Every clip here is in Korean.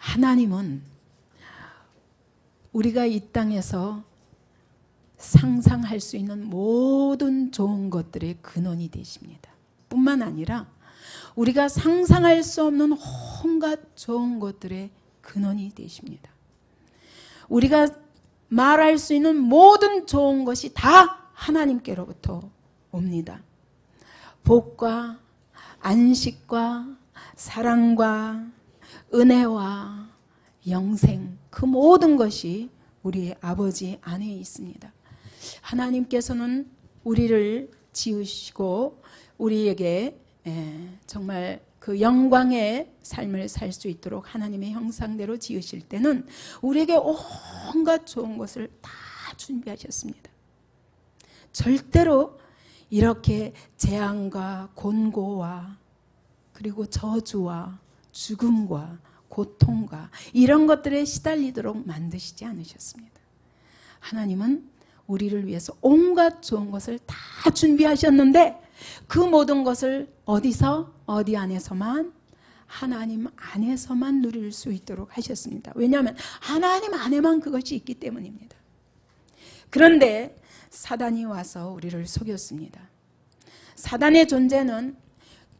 하나님은 우리가 이 땅에서 상상할 수 있는 모든 좋은 것들의 근원이 되십니다. 뿐만 아니라 우리가 상상할 수 없는 온갖 좋은 것들의 근원이 되십니다. 우리가 말할 수 있는 모든 좋은 것이 다 하나님께로부터 옵니다. 복과 안식과 사랑과 은혜와 영생, 그 모든 것이 우리 아버지 안에 있습니다. 하나님께서는 우리를 지으시고 우리에게 정말 그 영광의 삶을 살 수 있도록 하나님의 형상대로 지으실 때는 우리에게 온갖 좋은 것을 다 준비하셨습니다. 절대로 이렇게 재앙과 곤고와 그리고 저주와 죽음과 고통과 이런 것들에 시달리도록 만드시지 않으셨습니다. 하나님은 우리를 위해서 온갖 좋은 것을 다 준비하셨는데 그 모든 것을 어디서? 어디 안에서만? 하나님 안에서만 누릴 수 있도록 하셨습니다. 왜냐하면 하나님 안에만 그것이 있기 때문입니다. 그런데 사단이 와서 우리를 속였습니다. 사단의 존재는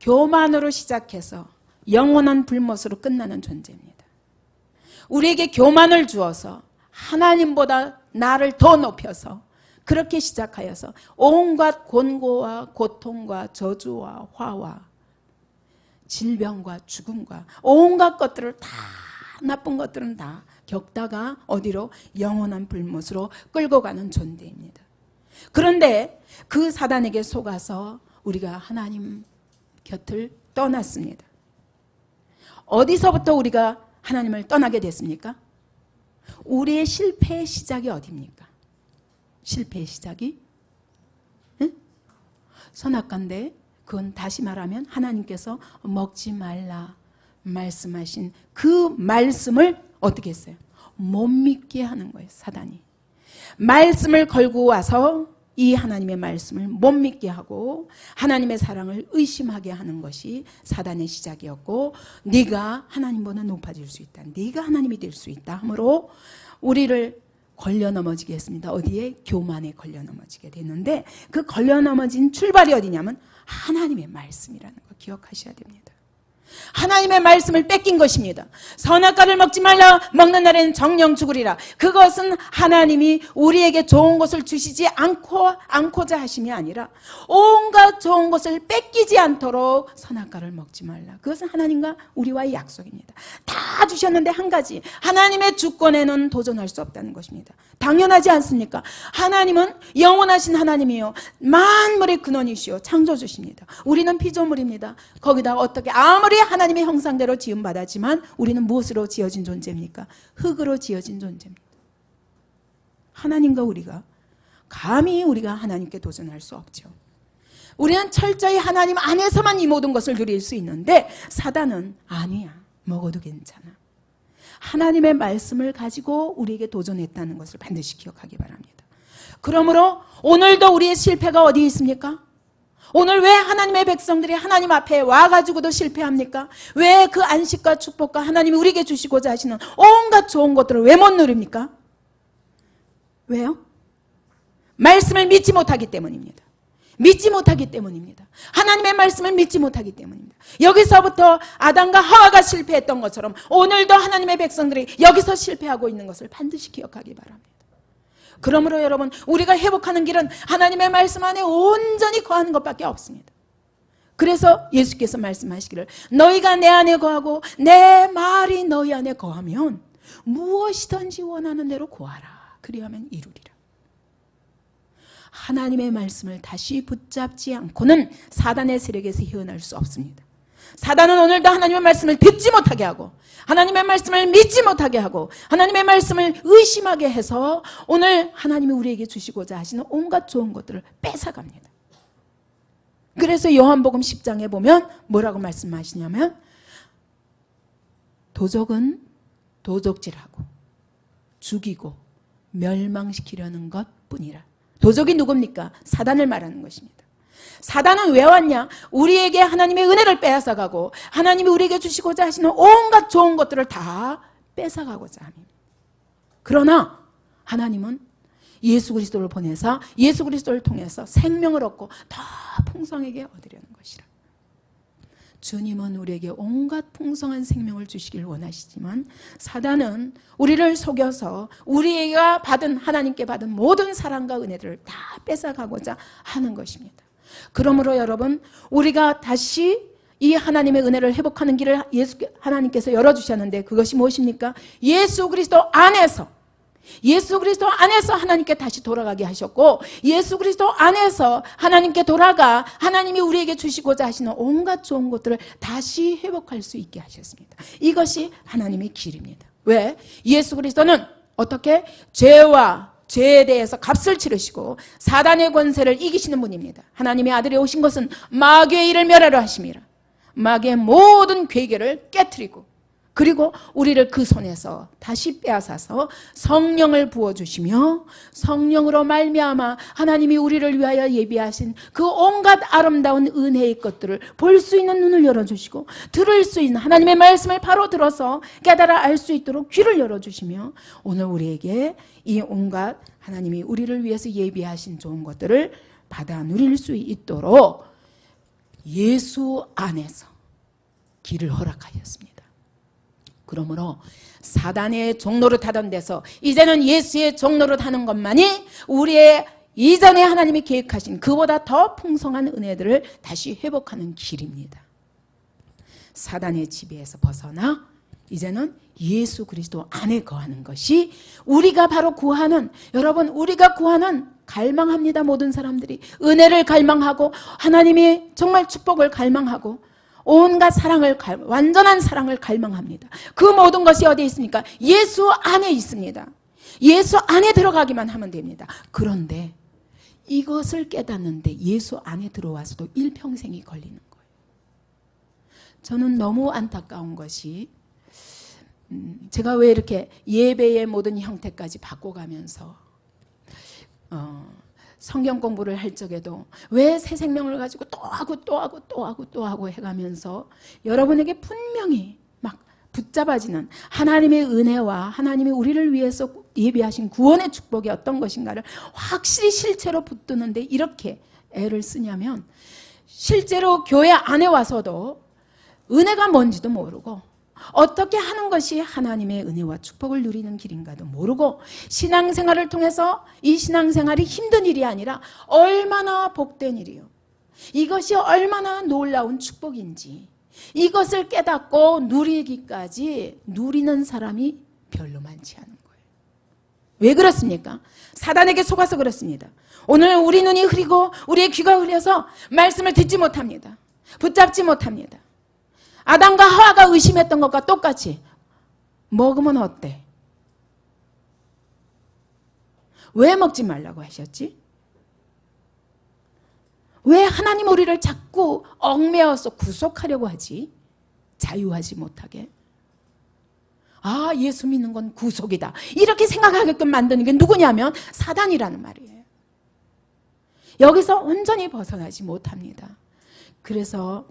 교만으로 시작해서 영원한 불못으로 끝나는 존재입니다. 우리에게 교만을 주어서 하나님보다 나를 더 높여서 그렇게 시작하여서 온갖 곤고와 고통과 저주와 화와 질병과 죽음과 온갖 것들을 다, 나쁜 것들은 다 겪다가 어디로? 영원한 불못으로 끌고 가는 존재입니다. 그런데 그 사단에게 속아서 우리가 하나님 곁을 떠났습니다. 어디서부터 우리가 하나님을 떠나게 됐습니까? 우리의 실패의 시작이 어디입니까? 실패의 시작이? 응? 선악과인데 그건 다시 말하면 하나님께서 먹지 말라 말씀하신 그 말씀을 어떻게 했어요? 못 믿게 하는 거예요, 사단이. 말씀을 걸고 와서 이 하나님의 말씀을 못 믿게 하고 하나님의 사랑을 의심하게 하는 것이 사단의 시작이었고, 네가 하나님보다 높아질 수 있다, 네가 하나님이 될 수 있다 함으로 우리를 걸려 넘어지게 했습니다. 어디에? 교만에 걸려 넘어지게 됐는데, 그 걸려 넘어진 출발이 어디냐면 하나님의 말씀이라는 거 기억하셔야 됩니다. 하나님의 말씀을 뺏긴 것입니다. 선악과를 먹지 말라, 먹는 날에는 정령 죽으리라. 그것은 하나님이 우리에게 좋은 것을 주시지 않고자 하심이 아니라 온갖 좋은 것을 뺏기지 않도록 선악과를 먹지 말라. 그것은 하나님과 우리와의 약속입니다. 다 주셨는데 한 가지, 하나님의 주권에는 도전할 수 없다는 것입니다. 당연하지 않습니까? 하나님은 영원하신 하나님이요, 만물의 근원이시요 창조주십니다. 우리는 피조물입니다. 거기다가 어떻게 아무리 하나님의 형상대로 지음받았지만 우리는 무엇으로 지어진 존재입니까? 흙으로 지어진 존재입니다. 하나님과 우리가 감히 우리가 하나님께 도전할 수 없죠. 우리는 철저히 하나님 안에서만 이 모든 것을 누릴 수 있는데, 사단은 아니야, 먹어도 괜찮아. 하나님의 말씀을 가지고 우리에게 도전했다는 것을 반드시 기억하기 바랍니다. 그러므로 오늘도 우리의 실패가 어디에 있습니까? 오늘 왜 하나님의 백성들이 하나님 앞에 와가지고도 실패합니까? 왜 그 안식과 축복과 하나님이 우리에게 주시고자 하시는 온갖 좋은 것들을 왜 못 누립니까? 왜요? 말씀을 믿지 못하기 때문입니다. 믿지 못하기 때문입니다. 하나님의 말씀을 믿지 못하기 때문입니다. 여기서부터 아담과 하와가 실패했던 것처럼 오늘도 하나님의 백성들이 여기서 실패하고 있는 것을 반드시 기억하기 바랍니다. 그러므로 여러분, 우리가 회복하는 길은 하나님의 말씀 안에 온전히 거하는 것밖에 없습니다. 그래서 예수께서 말씀하시기를, 너희가 내 안에 거하고 내 말이 너희 안에 거하면 무엇이든지 원하는 대로 구하라, 그리하면 이루리라. 하나님의 말씀을 다시 붙잡지 않고는 사단의 세력에서 헤어날 수 없습니다. 사단은 오늘도 하나님의 말씀을 듣지 못하게 하고 하나님의 말씀을 믿지 못하게 하고 하나님의 말씀을 의심하게 해서 오늘 하나님이 우리에게 주시고자 하시는 온갖 좋은 것들을 뺏어갑니다. 그래서 요한복음 10장에 보면 뭐라고 말씀하시냐면, 도적은 도적질하고 죽이고 멸망시키려는 것뿐이라. 도적이 누굽니까? 사단을 말하는 것입니다. 사단은 왜 왔냐? 우리에게 하나님의 은혜를 빼앗아가고 하나님이 우리에게 주시고자 하시는 온갖 좋은 것들을 다 뺏어가고자 합니다. 그러나 하나님은 예수 그리스도를 보내사 예수 그리스도를 통해서 생명을 얻고 더 풍성하게 얻으려는 것이라. 주님은 우리에게 온갖 풍성한 생명을 주시길 원하시지만 사단은 우리를 속여서 우리가 받은 하나님께 받은 모든 사랑과 은혜들을 다 뺏어가고자 하는 것입니다. 그러므로 여러분, 우리가 다시 이 하나님의 은혜를 회복하는 길을 하나님께서 열어주셨는데 그것이 무엇입니까? 예수 그리스도 안에서 하나님께 다시 돌아가게 하셨고, 예수 그리스도 안에서 하나님께 돌아가 하나님이 우리에게 주시고자 하시는 온갖 좋은 것들을 다시 회복할 수 있게 하셨습니다. 이것이 하나님의 길입니다. 왜? 예수 그리스도는 어떻게? 죄에 대해서 값을 치르시고 사단의 권세를 이기시는 분입니다. 하나님의 아들이 오신 것은 마귀의 일을 멸하려 하심이라. 마귀의 모든 괴계를 깨트리고, 그리고 우리를 그 손에서 다시 빼앗아서 성령을 부어주시며 성령으로 말미암아 하나님이 우리를 위하여 예비하신 그 온갖 아름다운 은혜의 것들을 볼 수 있는 눈을 열어주시고, 들을 수 있는 하나님의 말씀을 바로 들어서 깨달아 알 수 있도록 귀를 열어주시며, 오늘 우리에게 이 온갖 하나님이 우리를 위해서 예비하신 좋은 것들을 받아 누릴 수 있도록 예수 안에서 길을 허락하셨습니다. 그러므로 사단의 종로를 타던 데서 이제는 예수의 종로를 타는 것만이 우리의 이전에 하나님이 계획하신 그보다 더 풍성한 은혜들을 다시 회복하는 길입니다. 사단의 지배에서 벗어나 이제는 예수 그리스도 안에 거하는 것이 우리가 바로 구하는, 여러분, 우리가 구하는, 갈망합니다. 모든 사람들이 은혜를 갈망하고 하나님이 정말 축복을 갈망하고 온갖 사랑을, 완전한 사랑을 갈망합니다. 그 모든 것이 어디에 있습니까? 예수 안에 있습니다. 예수 안에 들어가기만 하면 됩니다. 그런데 이것을 깨닫는데 예수 안에 들어와서도 일평생이 걸리는 거예요. 저는 너무 안타까운 것이, 제가 왜 이렇게 예배의 모든 형태까지 바꿔가면서 성경 공부를 할 적에도 왜 새 생명을 가지고 또 하고 해가면서 여러분에게 분명히 막 붙잡아지는 하나님의 은혜와 하나님이 우리를 위해서 예비하신 구원의 축복이 어떤 것인가를 확실히 실체로 붙드는데 이렇게 애를 쓰냐면, 실제로 교회 안에 와서도 은혜가 뭔지도 모르고 어떻게 하는 것이 하나님의 은혜와 축복을 누리는 길인가도 모르고, 신앙생활을 통해서 이 신앙생활이 힘든 일이 아니라 얼마나 복된 일이요, 이것이 얼마나 놀라운 축복인지 이것을 깨닫고 누리기까지 누리는 사람이 별로 많지 않은 거예요. 왜 그렇습니까? 사단에게 속아서 그렇습니다. 오늘 우리 눈이 흐리고 우리의 귀가 흐려서 말씀을 듣지 못합니다. 붙잡지 못합니다. 아담과 하와가 의심했던 것과 똑같이 먹으면 어때? 왜 먹지 말라고 하셨지? 왜 하나님 우리를 자꾸 얽매어서 구속하려고 하지? 자유하지 못하게. 아, 예수 믿는 건 구속이다, 이렇게 생각하게끔 만드는 게 누구냐면 사단이라는 말이에요. 여기서 온전히 벗어나지 못합니다. 그래서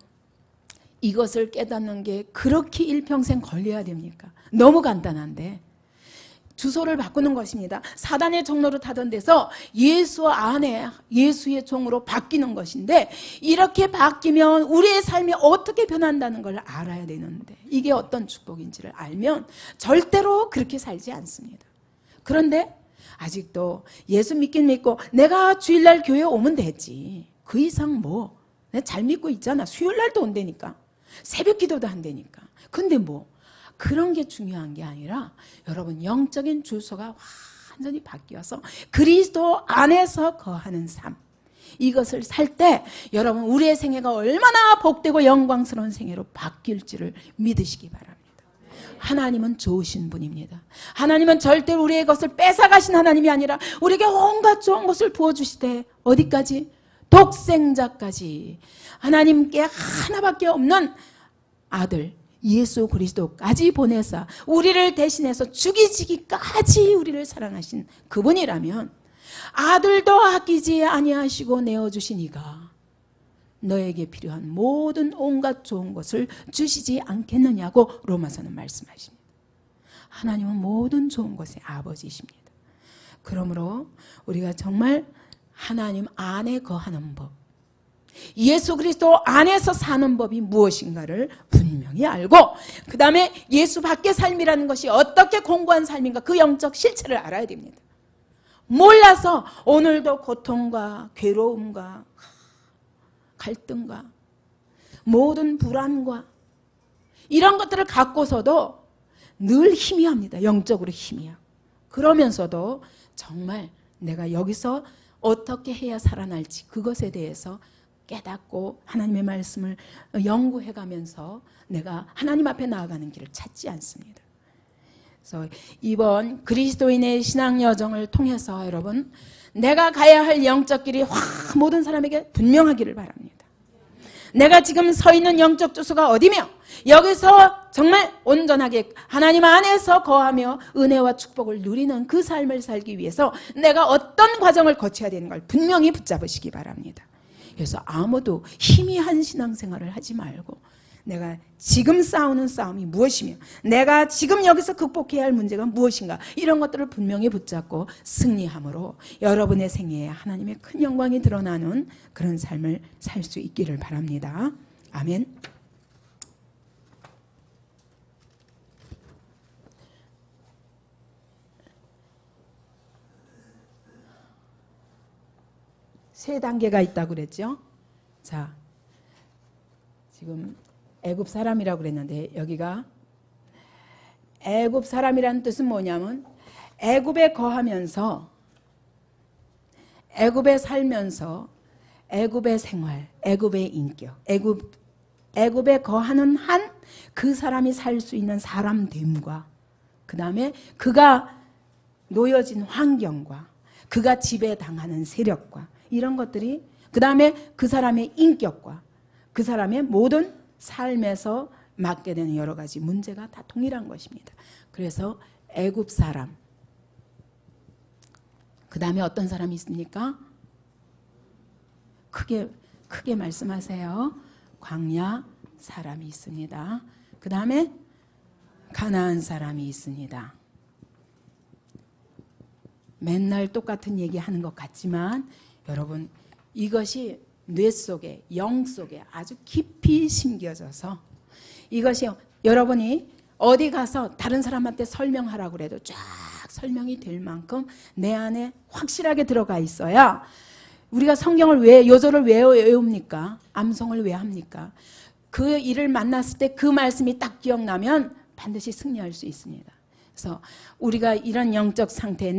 이것을 깨닫는 게 그렇게 일평생 걸려야 됩니까? 너무 간단한데 주소를 바꾸는 것입니다. 사단의 종로를 타던 데서 예수 안에 예수의 종으로 바뀌는 것인데, 이렇게 바뀌면 우리의 삶이 어떻게 변한다는 걸 알아야 되는데, 이게 어떤 축복인지를 알면 절대로 그렇게 살지 않습니다. 그런데 아직도 예수 믿긴 믿고 내가 주일날 교회 오면 되지, 그 이상 뭐 내가 잘 믿고 있잖아, 수요일날도 온다니까, 새벽 기도도 한다니까. 근데 뭐 그런 게 중요한 게 아니라 여러분, 영적인 주소가 완전히 바뀌어서 그리스도 안에서 거하는 삶, 이것을 살 때 여러분, 우리의 생애가 얼마나 복되고 영광스러운 생애로 바뀔지를 믿으시기 바랍니다. 하나님은 좋으신 분입니다. 하나님은 절대로 우리의 것을 뺏어가신 하나님이 아니라 우리에게 온갖 좋은 것을 부어주시되, 어디까지? 독생자까지, 하나님께 하나밖에 없는 아들 예수 그리스도까지 보내사 우리를 대신해서 죽이시기까지 우리를 사랑하신 그분이라면, 아들도 아끼지 아니하시고 내어주신 이가 너에게 필요한 모든 온갖 좋은 것을 주시지 않겠느냐고 로마서는 말씀하십니다. 하나님은 모든 좋은 것의 아버지이십니다. 그러므로 우리가 정말 하나님 안에 거하는 법, 예수 그리스도 안에서 사는 법이 무엇인가를 분명히 알고, 그 다음에 예수 밖의 삶이라는 것이 어떻게 공고한 삶인가, 그 영적 실체를 알아야 됩니다. 몰라서 오늘도 고통과 괴로움과 갈등과 모든 불안과 이런 것들을 갖고서도 늘 희미합니다. 영적으로 희미해요. 그러면서도 정말 내가 여기서 어떻게 해야 살아날지 그것에 대해서 깨닫고 하나님의 말씀을 연구해가면서 내가 하나님 앞에 나아가는 길을 찾지 않습니다. 그래서 이번 그리스도인의 신앙 여정을 통해서 여러분, 내가 가야 할 영적 길이 모든 사람에게 분명하기를 바랍니다. 내가 지금 서 있는 영적 주소가 어디며 여기서 정말 온전하게 하나님 안에서 거하며 은혜와 축복을 누리는 그 삶을 살기 위해서 내가 어떤 과정을 거쳐야 되는 걸 분명히 붙잡으시기 바랍니다. 그래서 아무도 희미한 신앙생활을 하지 말고 내가 지금 싸우는 싸움이 무엇이며 내가 지금 여기서 극복해야 할 문제가 무엇인가, 이런 것들을 분명히 붙잡고 승리함으로 여러분의 생애에 하나님의 큰 영광이 드러나는 그런 삶을 살 수 있기를 바랍니다. 아멘. 세 단계가 있다고 그랬죠. 자, 지금 애굽 사람이라고 그랬는데 여기가 애굽 사람이라는 뜻은 뭐냐면 애굽에 거하면서 애굽에 살면서 애굽의 생활, 애굽의 인격, 애굽에 거하는 한 그 사람이 살 수 있는 사람됨과, 그 다음에 그가 놓여진 환경과 그가 지배당하는 세력과 이런 것들이, 그 다음에 그 사람의 인격과 그 사람의 모든 삶에서 맡게 되는 여러 가지 문제가 다 동일한 것입니다. 그래서 애굽 사람, 그 다음에 어떤 사람이 있습니까? 크게 말씀하세요. 광야 사람이 있습니다. 그 다음에 가나안 사람이 있습니다. 맨날 똑같은 얘기하는 것 같지만 여러분, 이것이 뇌 속에, 영 속에 아주 깊이 심겨져서 이것이 여러분이 어디 가서 다른 사람한테 설명하라고 해도 쫙 설명이 될 만큼 내 안에 확실하게 들어가 있어야, 우리가 성경을 왜, 요절을 왜 외웁니까? 암송을 왜 합니까? 그 일을 만났을 때 그 말씀이 딱 기억나면 반드시 승리할 수 있습니다. 그래서 우리가 이런 영적 상태에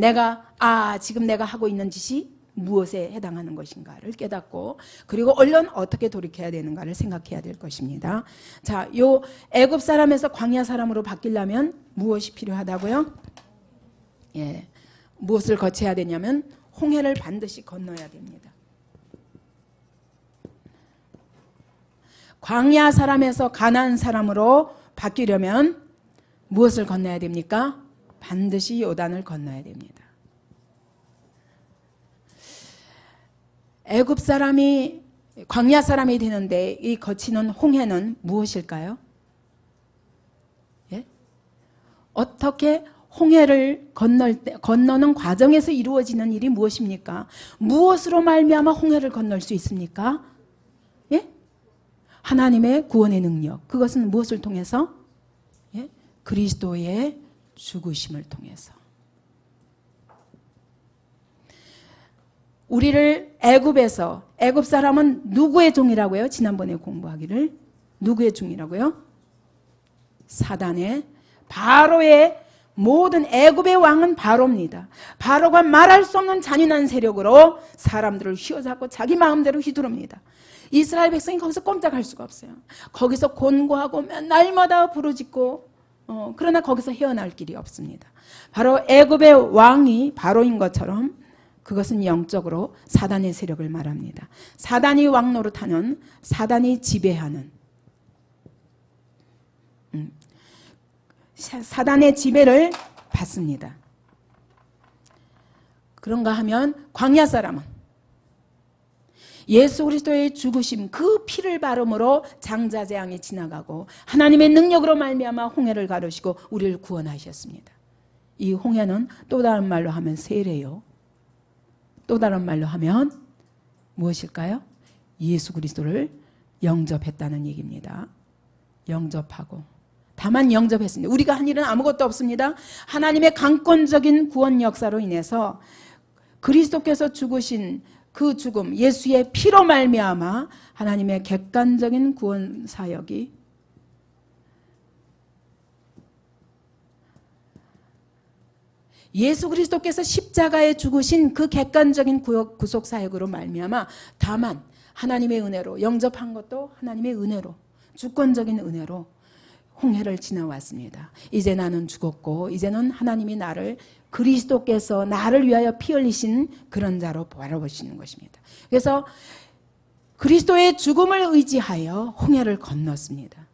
지금 내가 하고 있는 짓이 무엇에 해당하는 것인가를 깨닫고, 그리고 얼른 어떻게 돌이켜야 되는가를 생각해야 될 것입니다. 자, 요 애굽 사람에서 광야 사람으로 바뀌려면 무엇이 필요하다고요? 예, 무엇을 거쳐야 되냐면 홍해를 반드시 건너야 됩니다. 광야 사람에서 가나안 사람으로 바뀌려면 무엇을 건너야 됩니까? 반드시 요단을 건너야 됩니다. 애굽 사람이 광야 사람이 되는데 이 거치는 홍해는 무엇일까요? 예? 어떻게 홍해를 건너는 과정에서 이루어지는 일이 무엇입니까? 무엇으로 말미암아 홍해를 건널 수 있습니까? 예? 하나님의 구원의 능력. 그것은 무엇을 통해서? 예? 그리스도의 죽으심을 통해서. 우리를 애굽에서, 애굽 사람은 누구의 종이라고요? 지난번에 공부하기를 누구의 종이라고요? 사단의, 바로의, 모든 애굽의 왕은 바로입니다. 바로가 말할 수 없는 잔인한 세력으로 사람들을 휘어잡고 자기 마음대로 휘두릅니다. 이스라엘 백성이 거기서 꼼짝할 수가 없어요. 거기서 곤고하고 날마다 부르짖고, 그러나 거기서 헤어날 길이 없습니다. 바로 애굽의 왕이 바로인 것처럼 그것은 영적으로 사단의 세력을 말합니다. 사단이 왕 노릇하는, 사단이 지배하는, 사단의 지배를 받습니다. 그런가 하면 광야 사람은 예수 그리스도의 죽으심, 그 피를 바름으로 장자재앙이 지나가고 하나님의 능력으로 말미암아 홍해를 가르시고 우리를 구원하셨습니다. 이 홍해는 또 다른 말로 하면 세례요. 또 다른 말로 하면 무엇일까요? 예수 그리스도를 영접했다는 얘기입니다. 영접하고. 다만 영접했습니다. 우리가 한 일은 아무것도 없습니다. 하나님의 강권적인 구원 역사로 인해서 그리스도께서 죽으신 그 죽음, 예수의 피로 말미암아 하나님의 객관적인 구원 사역이 예수 그리스도께서 십자가에 죽으신 그 객관적인 구속 사역으로 말미암아 다만 하나님의 은혜로 영접한 것도 하나님의 은혜로 주권적인 은혜로 홍해를 지나왔습니다. 이제 나는 죽었고 이제는 하나님이 나를 그리스도께서 나를 위하여 피 흘리신 그런 자로 바라보시는 것입니다. 그래서 그리스도의 죽음을 의지하여 홍해를 건넜습니다.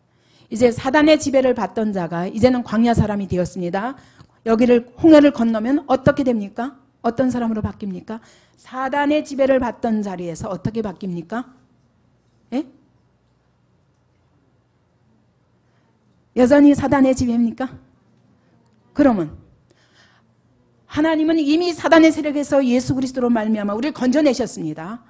이제 사단의 지배를 받던 자가 이제는 광야 사람이 되었습니다. 여기를 홍해를 건너면 어떻게 됩니까? 어떤 사람으로 바뀝니까? 사단의 지배를 받던 자리에서 어떻게 바뀝니까? 예? 여전히 사단의 지배입니까? 그러면 하나님은 이미 사단의 세력에서 예수 그리스도로 말미암아 우리를 건져내셨습니다.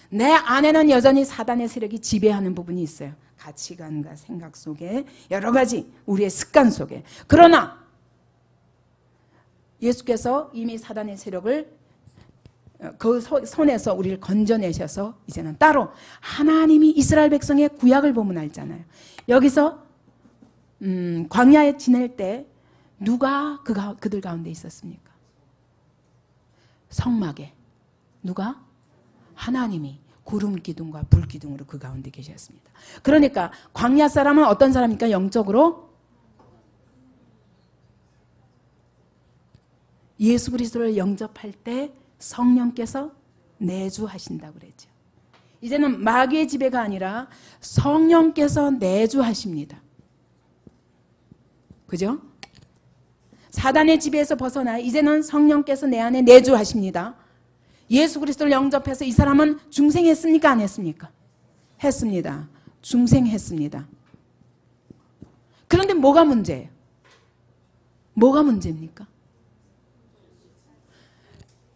내 안에는 여전히 사단의 세력이 지배하는 부분이 있어요. 가치관과 생각 속에 여러 가지 우리의 습관 속에. 그러나 예수께서 이미 사단의 세력을 그 손에서 우리를 건져내셔서 이제는 따로 하나님이 이스라엘 백성의 구약을 보문하잖아요. 여기서 광야에 지낼 때 누가 그들 가운데 있었습니까? 성막에 누가? 하나님이 구름 기둥과 불 기둥으로 그 가운데 계셨습니다. 그러니까 광야 사람은 어떤 사람입니까? 영적으로 예수 그리스도를 영접할 때 성령께서 내주하신다고 그랬죠. 이제는 마귀의 지배가 아니라 성령께서 내주하십니다. 그죠? 사단의 지배에서 벗어나 이제는 성령께서 내 안에 내주하십니다. 예수 그리스도를 영접해서 이 사람은 중생했습니까? 안 했습니까? 했습니다. 중생했습니다. 그런데 뭐가 문제예요? 뭐가 문제입니까?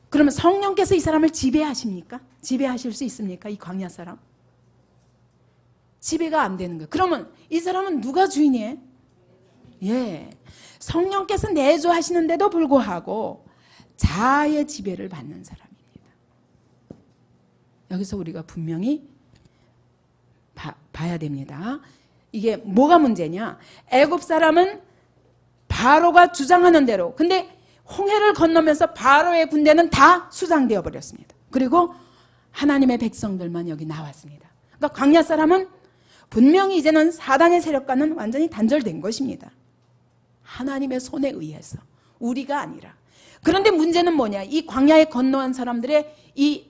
그러면 성령께서 이 사람을 지배하십니까? 지배하실 수 있습니까? 이 광야 사람? 지배가 안 되는 거예요. 그러면 이 사람은 누가 주인이에요? 예, 성령께서 내주하시는데도 불구하고 자아의 지배를 받는 사람입니다. 여기서 우리가 분명히 봐야 됩니다. 이게 뭐가 문제냐? 애굽 사람은 바로가 주장하는 대로, 근데 홍해를 건너면서 바로의 군대는 다 수장되어 버렸습니다. 그리고 하나님의 백성들만 여기 나왔습니다. 그러니까 광야 사람은 분명히 이제는 사단의 세력과는 완전히 단절된 것입니다. 하나님의 손에 의해서, 우리가 아니라. 그런데 문제는 뭐냐? 이 광야에 건너온 사람들의 이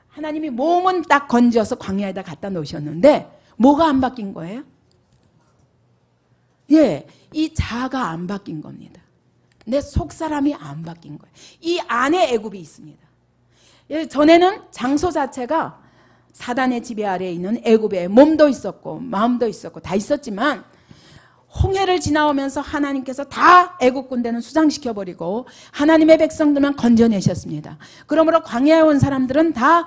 하나님이 몸은 딱 건져서 광야에다 갖다 놓으셨는데 뭐가 안 바뀐 거예요? 예, 이 자아가 안 바뀐 겁니다. 내 속사람이 안 바뀐 거예요. 이 안에 애굽이 있습니다. 전에는 장소 자체가 사단의 지배 아래에 있는 애굽에 몸도 있었고 마음도 있었고 다 있었지만 홍해를 지나오면서 하나님께서 다 애굽 군대는 수장시켜버리고 하나님의 백성들만 건져내셨습니다. 그러므로 광야에 온 사람들은 다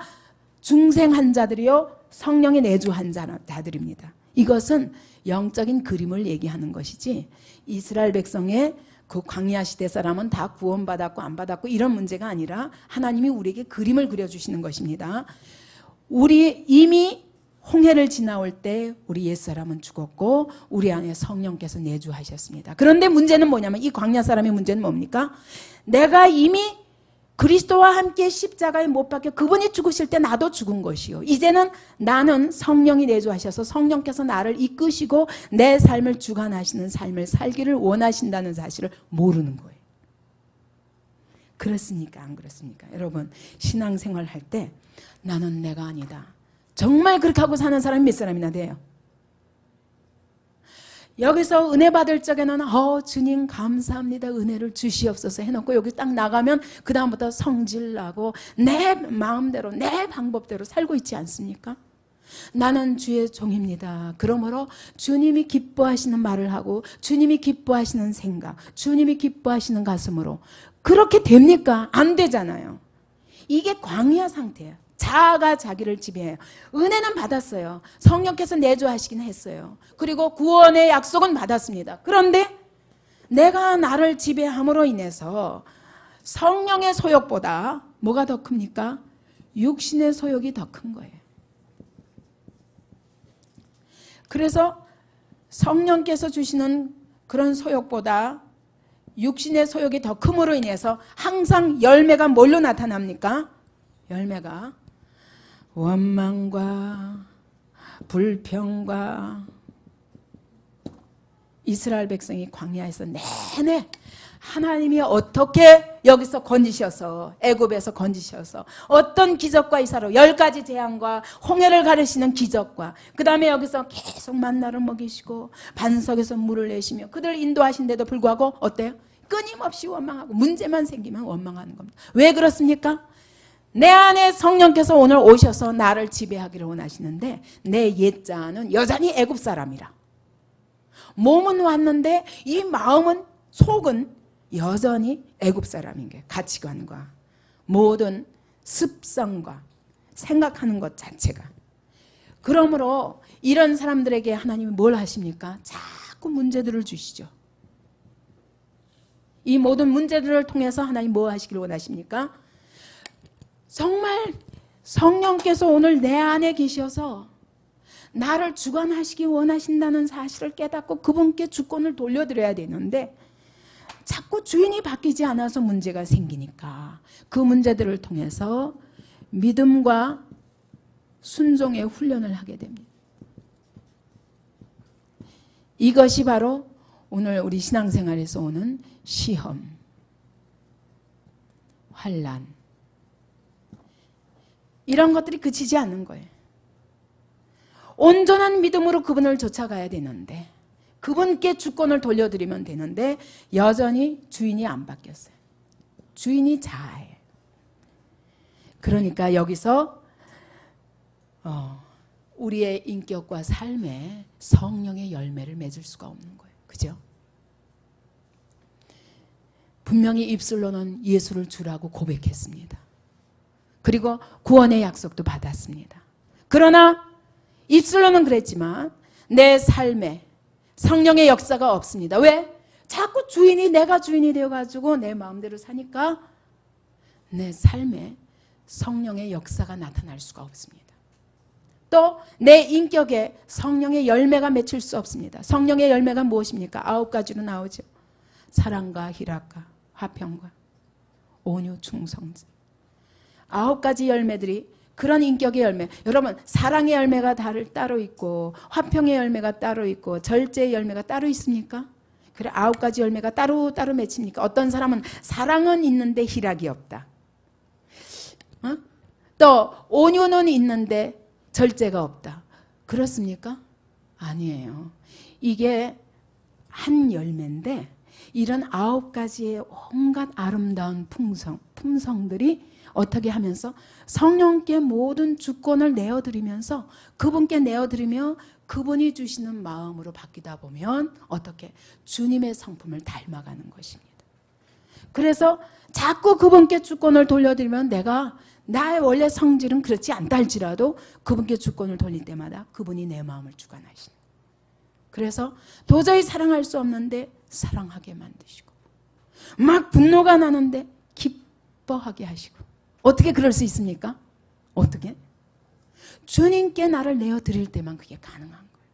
중생한 자들이요 성령의 내주한 자들입니다. 이것은 영적인 그림을 얘기하는 것이지 이스라엘 백성의 그 광야 시대 사람은 다 구원받았고 안 받았고 이런 문제가 아니라 하나님이 우리에게 그림을 그려주시는 것입니다. 우리 이미 홍해를 지나올 때 우리 옛사람은 죽었고 우리 안에 성령께서 내주하셨습니다. 그런데 문제는 뭐냐면 이 광야 사람의 문제는 뭡니까? 내가 이미 그리스도와 함께 십자가에 못 박혀 그분이 죽으실 때 나도 죽은 것이요. 이제는 나는 성령이 내주하셔서 성령께서 나를 이끄시고 내 삶을 주관하시는 삶을 살기를 원하신다는 사실을 모르는 거예요. 그렇습니까? 안 그렇습니까? 여러분 신앙생활 할 때 나는 내가 아니다. 정말 그렇게 하고 사는 사람이 몇 사람이나 돼요? 여기서 은혜 받을 적에는 주님 감사합니다. 은혜를 주시옵소서 해놓고 여기 딱 나가면 그 다음부터 성질나고 내 마음대로 내 방법대로 살고 있지 않습니까? 나는 주의 종입니다. 그러므로 주님이 기뻐하시는 말을 하고 주님이 기뻐하시는 생각, 주님이 기뻐하시는 가슴으로 그렇게 됩니까? 안 되잖아요. 이게 광야 상태예요. 자아가 자기를 지배해요. 은혜는 받았어요. 성령께서 내주하시긴 했어요. 그리고 구원의 약속은 받았습니다. 그런데 내가 나를 지배함으로 인해서 성령의 소욕보다 뭐가 더 큽니까? 육신의 소욕이 더 큰 거예요. 그래서 성령께서 주시는 그런 소욕보다 육신의 소욕이 더 큼으로 인해서 항상 열매가 뭘로 나타납니까? 열매가 원망과 불평과 이스라엘 백성이 광야에서 내내 하나님이 어떻게 여기서 건지셔서 애굽에서 건지셔서 어떤 기적과 이사로 10가지 재앙과 홍해를 가르시는 기적과 그 다음에 여기서 계속 만나를 먹이시고 반석에서 물을 내시며 그들 인도하신데도 불구하고 어때요? 끊임없이 원망하고 문제만 생기면 원망하는 겁니다. 왜 그렇습니까? 내 안에 성령께서 오늘 오셔서 나를 지배하기를 원하시는데 내 옛자는 여전히 애굽 사람이라. 몸은 왔는데 이 마음은 속은 여전히 애굽 사람인 거예요. 가치관과 모든 습성과 생각하는 것 자체가. 그러므로 이런 사람들에게 하나님이 뭘 하십니까? 자꾸 문제들을 주시죠. 이 모든 문제들을 통해서 하나님 뭐 하시기를 원하십니까? 정말 성령께서 오늘 내 안에 계셔서 나를 주관하시기 원하신다는 사실을 깨닫고 그분께 주권을 돌려드려야 되는데 자꾸 주인이 바뀌지 않아서 문제가 생기니까 그 문제들을 통해서 믿음과 순종의 훈련을 하게 됩니다. 이것이 바로 오늘 우리 신앙생활에서 오는 시험, 환난 이런 것들이 그치지 않는 거예요. 온전한 믿음으로 그분을 쫓아가야 되는데 그분께 주권을 돌려드리면 되는데 여전히 주인이 안 바뀌었어요. 주인이 자아예요. 그러니까 여기서 우리의 인격과 삶에 성령의 열매를 맺을 수가 없는 거예요. 그죠? 분명히 입술로는 예수를 주라고 고백했습니다. 그리고 구원의 약속도 받았습니다. 그러나 입술로는 그랬지만 내 삶에 성령의 역사가 없습니다. 왜? 자꾸 내가 주인이 되어가지고 내 마음대로 사니까 내 삶에 성령의 역사가 나타날 수가 없습니다. 또 내 인격에 성령의 열매가 맺힐 수 없습니다. 성령의 열매가 무엇입니까? 9가지로 나오죠. 사랑과 희락과 화평과 온유 충성심. 9가지 열매들이 그런 인격의 열매. 여러분 사랑의 열매가 따로 있고 화평의 열매가 따로 있고 절제의 열매가 따로 있습니까? 그래 9가지 열매가 따로 맺힙니까? 어떤 사람은 사랑은 있는데 희락이 없다. 또 온유는 있는데 절제가 없다. 그렇습니까? 아니에요. 이게 한 열매인데 이런 9가지의 온갖 아름다운 품성들이 어떻게 하면서 성령께 모든 주권을 내어드리면서 그분께 내어드리며 그분이 주시는 마음으로 바뀌다 보면 어떻게 주님의 성품을 닮아가는 것입니다. 그래서 자꾸 그분께 주권을 돌려드리면 내가 나의 원래 성질은 그렇지 않다 할지라도 그분께 주권을 돌릴 때마다 그분이 내 마음을 주관하시는 거예요. 그래서 도저히 사랑할 수 없는데 사랑하게 만드시고 막 분노가 나는데 기뻐하게 하시고 어떻게 그럴 수 있습니까? 어떻게? 주님께 나를 내어드릴 때만 그게 가능한 거예요.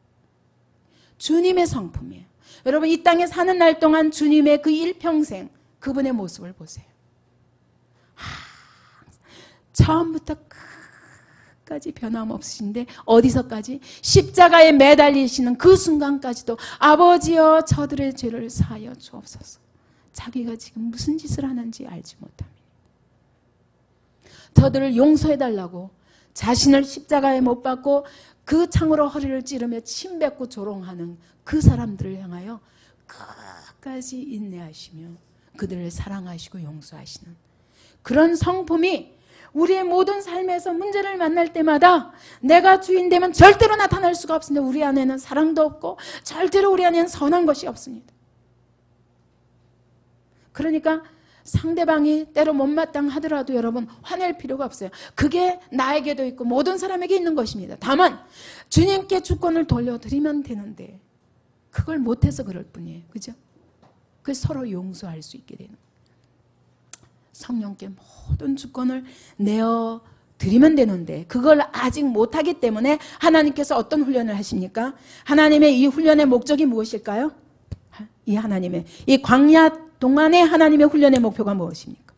주님의 성품이에요. 여러분 이 땅에 사는 날 동안 주님의 그 일평생 그분의 모습을 보세요. 처음부터 끝까지 변함없으신데 어디서까지? 십자가에 매달리시는 그 순간까지도 아버지여 저들의 죄를 사하여 주옵소서. 자기가 지금 무슨 짓을 하는지 알지 못합니다. 저들을 용서해달라고 자신을 십자가에 못 박고 그 창으로 허리를 찌르며 침 뱉고 조롱하는 그 사람들을 향하여 끝까지 인내하시며 그들을 사랑하시고 용서하시는 그런 성품이 우리의 모든 삶에서 문제를 만날 때마다 내가 주인 되면 절대로 나타날 수가 없습니다. 우리 안에는 사랑도 없고 절대로 우리 안에는 선한 것이 없습니다. 그러니까 상대방이 때로 못마땅하더라도 여러분 화낼 필요가 없어요. 그게 나에게도 있고 모든 사람에게 있는 것입니다. 다만 주님께 주권을 돌려드리면 되는데 그걸 못해서 그럴 뿐이에요. 그죠? 그 서로 용서할 수 있게 되는 거예요. 성령께 모든 주권을 내어드리면 되는데 그걸 아직 못하기 때문에 하나님께서 어떤 훈련을 하십니까? 하나님의 이 훈련의 목적이 무엇일까요? 이 하나님의 이 광야 동안의 하나님의 훈련의 목표가 무엇입니까?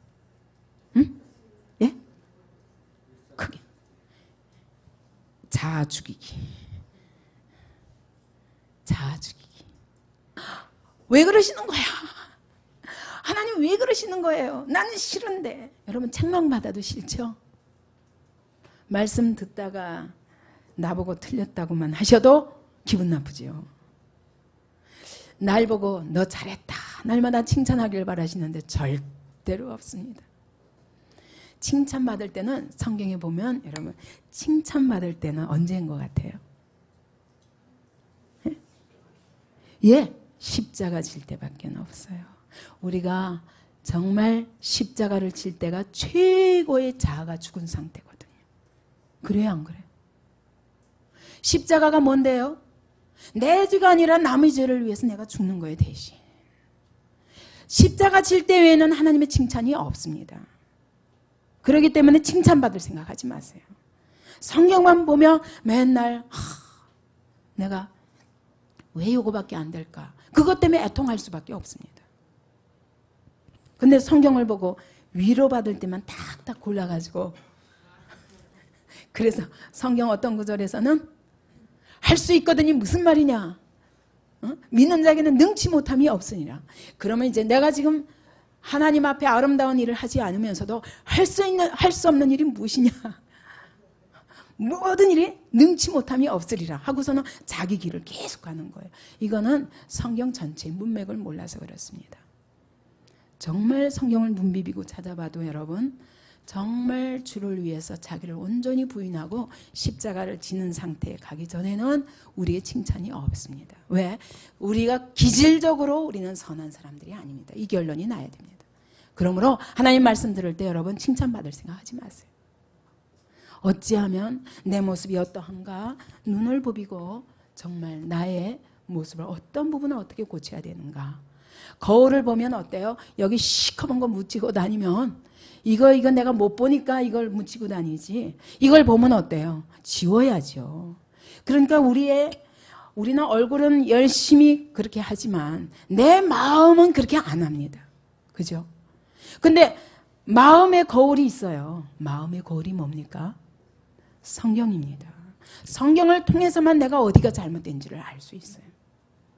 응? 예? 크게 자아 죽이기. 자아 죽이기. 왜 그러시는 거야? 하나님 왜 그러시는 거예요? 나는 싫은데. 여러분 책망받아도 싫죠? 말씀 듣다가 나보고 틀렸다고만 하셔도 기분 나쁘죠. 날 보고 너 잘했다. 날마다 칭찬하길 바라시는데 절대로 없습니다. 칭찬받을 때는 성경에 보면 여러분 칭찬받을 때는 언제인 것 같아요? 예, 십자가 질 때밖에 없어요. 우리가 정말 십자가를 질 때가 최고의 자아가 죽은 상태거든요. 그래요, 안 그래요? 십자가가 뭔데요? 내 죄가 아니라 남의 죄를 위해서 내가 죽는 거예요, 대신. 십자가 질 때 외에는 하나님의 칭찬이 없습니다. 그렇기 때문에 칭찬받을 생각하지 마세요. 성경만 보면 맨날 내가 왜 이거밖에 안 될까? 그것 때문에 애통할 수밖에 없습니다. 근데 성경을 보고 위로받을 때만 탁탁 골라가지고 그래서 성경 어떤 구절에서는 할 수 있거든이 무슨 말이냐? 믿는 자에게는 능치 못함이 없으니라. 그러면 이제 내가 지금 하나님 앞에 아름다운 일을 하지 않으면서도 할 수 없는 일이 무엇이냐? 모든 일이 능치 못함이 없으리라 하고서는 자기 길을 계속 가는 거예요. 이거는 성경 전체의 문맥을 몰라서 그렇습니다. 정말 성경을 눈 비비고 찾아봐도 여러분 정말 주를 위해서 자기를 온전히 부인하고 십자가를 지는 상태에 가기 전에는 우리의 칭찬이 없습니다. 왜? 우리가 기질적으로 우리는 선한 사람들이 아닙니다. 이 결론이 나야 됩니다. 그러므로 하나님 말씀 들을 때 여러분 칭찬받을 생각하지 마세요. 어찌하면 내 모습이 어떠한가 눈을 부비고 정말 나의 모습을 어떤 부분을 어떻게 고쳐야 되는가. 거울을 보면 어때요? 여기 시커먼 거 묻히고 다니면 이거 내가 못 보니까 이걸 묻히고 다니지. 이걸 보면 어때요? 지워야죠. 그러니까 우리는 얼굴은 열심히 그렇게 하지만 내 마음은 그렇게 안 합니다. 그죠? 근데 마음의 거울이 있어요. 마음의 거울이 뭡니까? 성경입니다. 성경을 통해서만 내가 어디가 잘못된지를 알 수 있어요.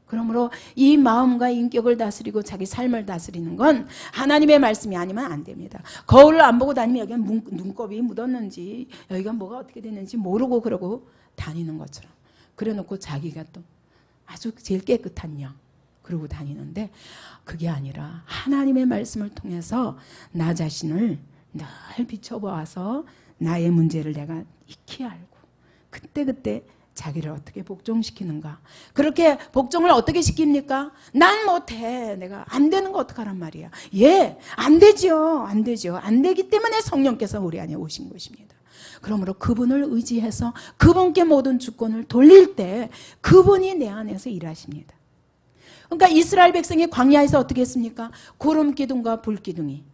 그러므로 이 마음과 인격을 다스리고 자기 삶을 다스리는 건 하나님의 말씀이 아니면 안 됩니다. 거울을 안 보고 다니면 여기가 눈곱이 묻었는지 여기가 뭐가 어떻게 됐는지 모르고 그러고 다니는 것처럼 그래놓고 자기가 또 아주 제일 깨끗한 양 그러고 다니는데 그게 아니라 하나님의 말씀을 통해서 나 자신을 늘 비춰보아서 나의 문제를 내가 익히 알고 그때 자기를 어떻게 복종시키는가. 그렇게 복종을 어떻게 시킵니까? 난 못해. 내가 안 되는 거 어떡하란 말이야. 예, 안 되죠. 안 되죠. 안 되기 때문에 성령께서 우리 안에 오신 것입니다. 그러므로 그분을 의지해서 그분께 모든 주권을 돌릴 때 그분이 내 안에서 일하십니다. 그러니까 이스라엘 백성이 광야에서 어떻게 했습니까? 구름 기둥과 불 기둥이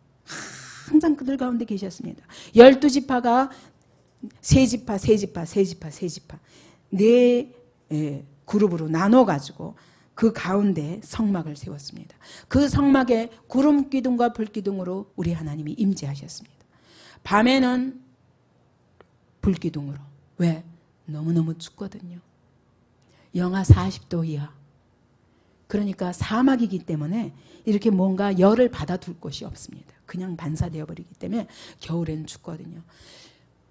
항상 그들 가운데 계셨습니다. 12지파가 세 지파 네 그룹으로 나눠가지고 그 가운데 성막을 세웠습니다. 그 성막에 구름 기둥과 불 기둥으로 우리 하나님이 임재하셨습니다. 밤에는 불 기둥으로. 왜? 너무너무 춥거든요. 영하 40도 이하. 그러니까 사막이기 때문에 이렇게 뭔가 열을 받아둘 곳이 없습니다. 그냥 반사되어 버리기 때문에 겨울에는 춥거든요.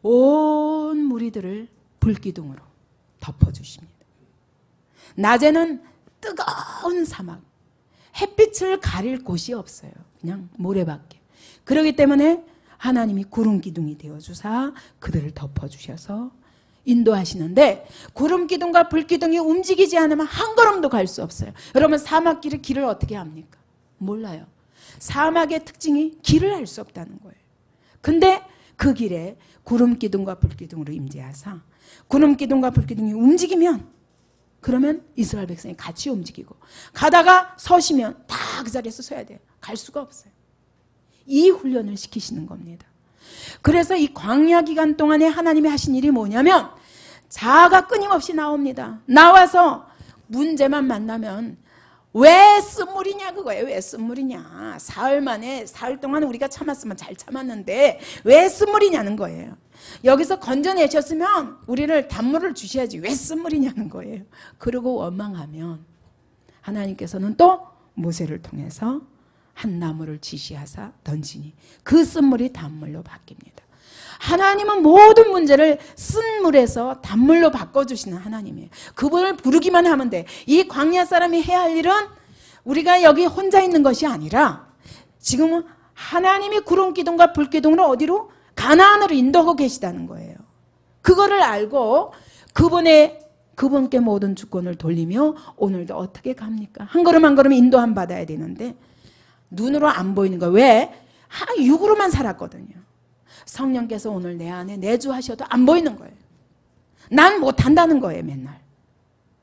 온 무리들을 불기둥으로 덮어주십니다. 낮에는 뜨거운 사막, 햇빛을 가릴 곳이 없어요. 그냥 모래밖에. 그렇기 때문에 하나님이 구름 기둥이 되어주사 그들을 덮어주셔서 인도하시는데, 구름 기둥과 불 기둥이 움직이지 않으면 한 걸음도 갈 수 없어요. 여러분, 사막길의 길을 어떻게 합니까? 몰라요. 사막의 특징이 길을 알 수 없다는 거예요. 근데 그 길에 구름 기둥과 불 기둥으로 임재하사 구름 기둥과 불 기둥이 움직이면, 그러면 이스라엘 백성이 같이 움직이고, 가다가 서시면 다 그 자리에서 서야 돼요. 갈 수가 없어요. 이 훈련을 시키시는 겁니다. 그래서 이 광야 기간 동안에 하나님이 하신 일이 뭐냐면, 자아가 끊임없이 나옵니다. 나와서 문제만 만나면 왜 쓴물이냐 그거예요. 왜 쓴물이냐. 사흘 만에, 사흘 동안 우리가 참았으면 잘 참았는데 왜 쓴물이냐는 거예요. 여기서 건져내셨으면 우리를 단물을 주셔야지 왜 쓴물이냐는 거예요. 그러고 원망하면 하나님께서는 또 모세를 통해서 한 나무를 지시하사 던지니 그 쓴물이 단물로 바뀝니다. 하나님은 모든 문제를 쓴 물에서 단물로 바꿔주시는 하나님이에요. 그분을 부르기만 하면 돼. 이 광야 사람이 해야 할 일은 우리가 여기 혼자 있는 것이 아니라 지금은 하나님이 구름 기둥과 불 기둥으로 어디로? 가나안으로 인도하고 계시다는 거예요. 그거를 알고 그분께 모든 주권을 돌리며 오늘도 어떻게 갑니까? 한 걸음 한 걸음 인도함 받아야 되는데 눈으로 안 보이는 거예요. 왜? 육으로만 살았거든요. 성령께서 오늘 내 안에 내주하셔도 안 보이는 거예요. 난 못한다는 거예요, 맨날.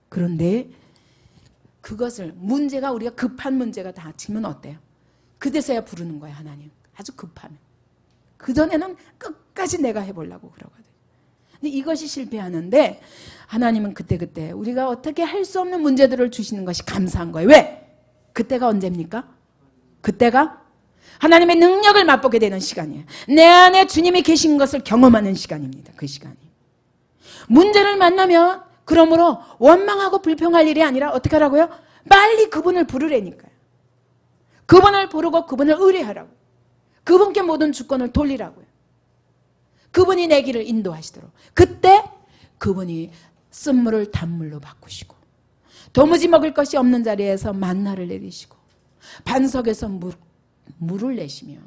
그런데 그것을, 문제가 우리가 급한 문제가 닥치면 어때요? 그때서야 부르는 거예요, 하나님. 아주 급하면. 그전에는 끝까지 내가 해보려고 그러거든요. 근데 이것이 실패하는데 하나님은 그때그때 우리가 어떻게 할 수 없는 문제들을 주시는 것이 감사한 거예요. 왜? 그때가 언제입니까? 그때가 하나님의 능력을 맛보게 되는 시간이에요. 내 안에 주님이 계신 것을 경험하는 시간입니다. 그 시간이. 문제를 만나면 그러므로 원망하고 불평할 일이 아니라 어떻게 하라고요? 빨리 그분을 부르라니까요. 그분을 부르고 그분을 의뢰하라고. 그분께 모든 주권을 돌리라고요. 그분이 내 길을 인도하시도록. 그때 그분이 쓴물을 단물로 바꾸시고, 도무지 먹을 것이 없는 자리에서 만나를 내리시고, 반석에서 물을 내시며,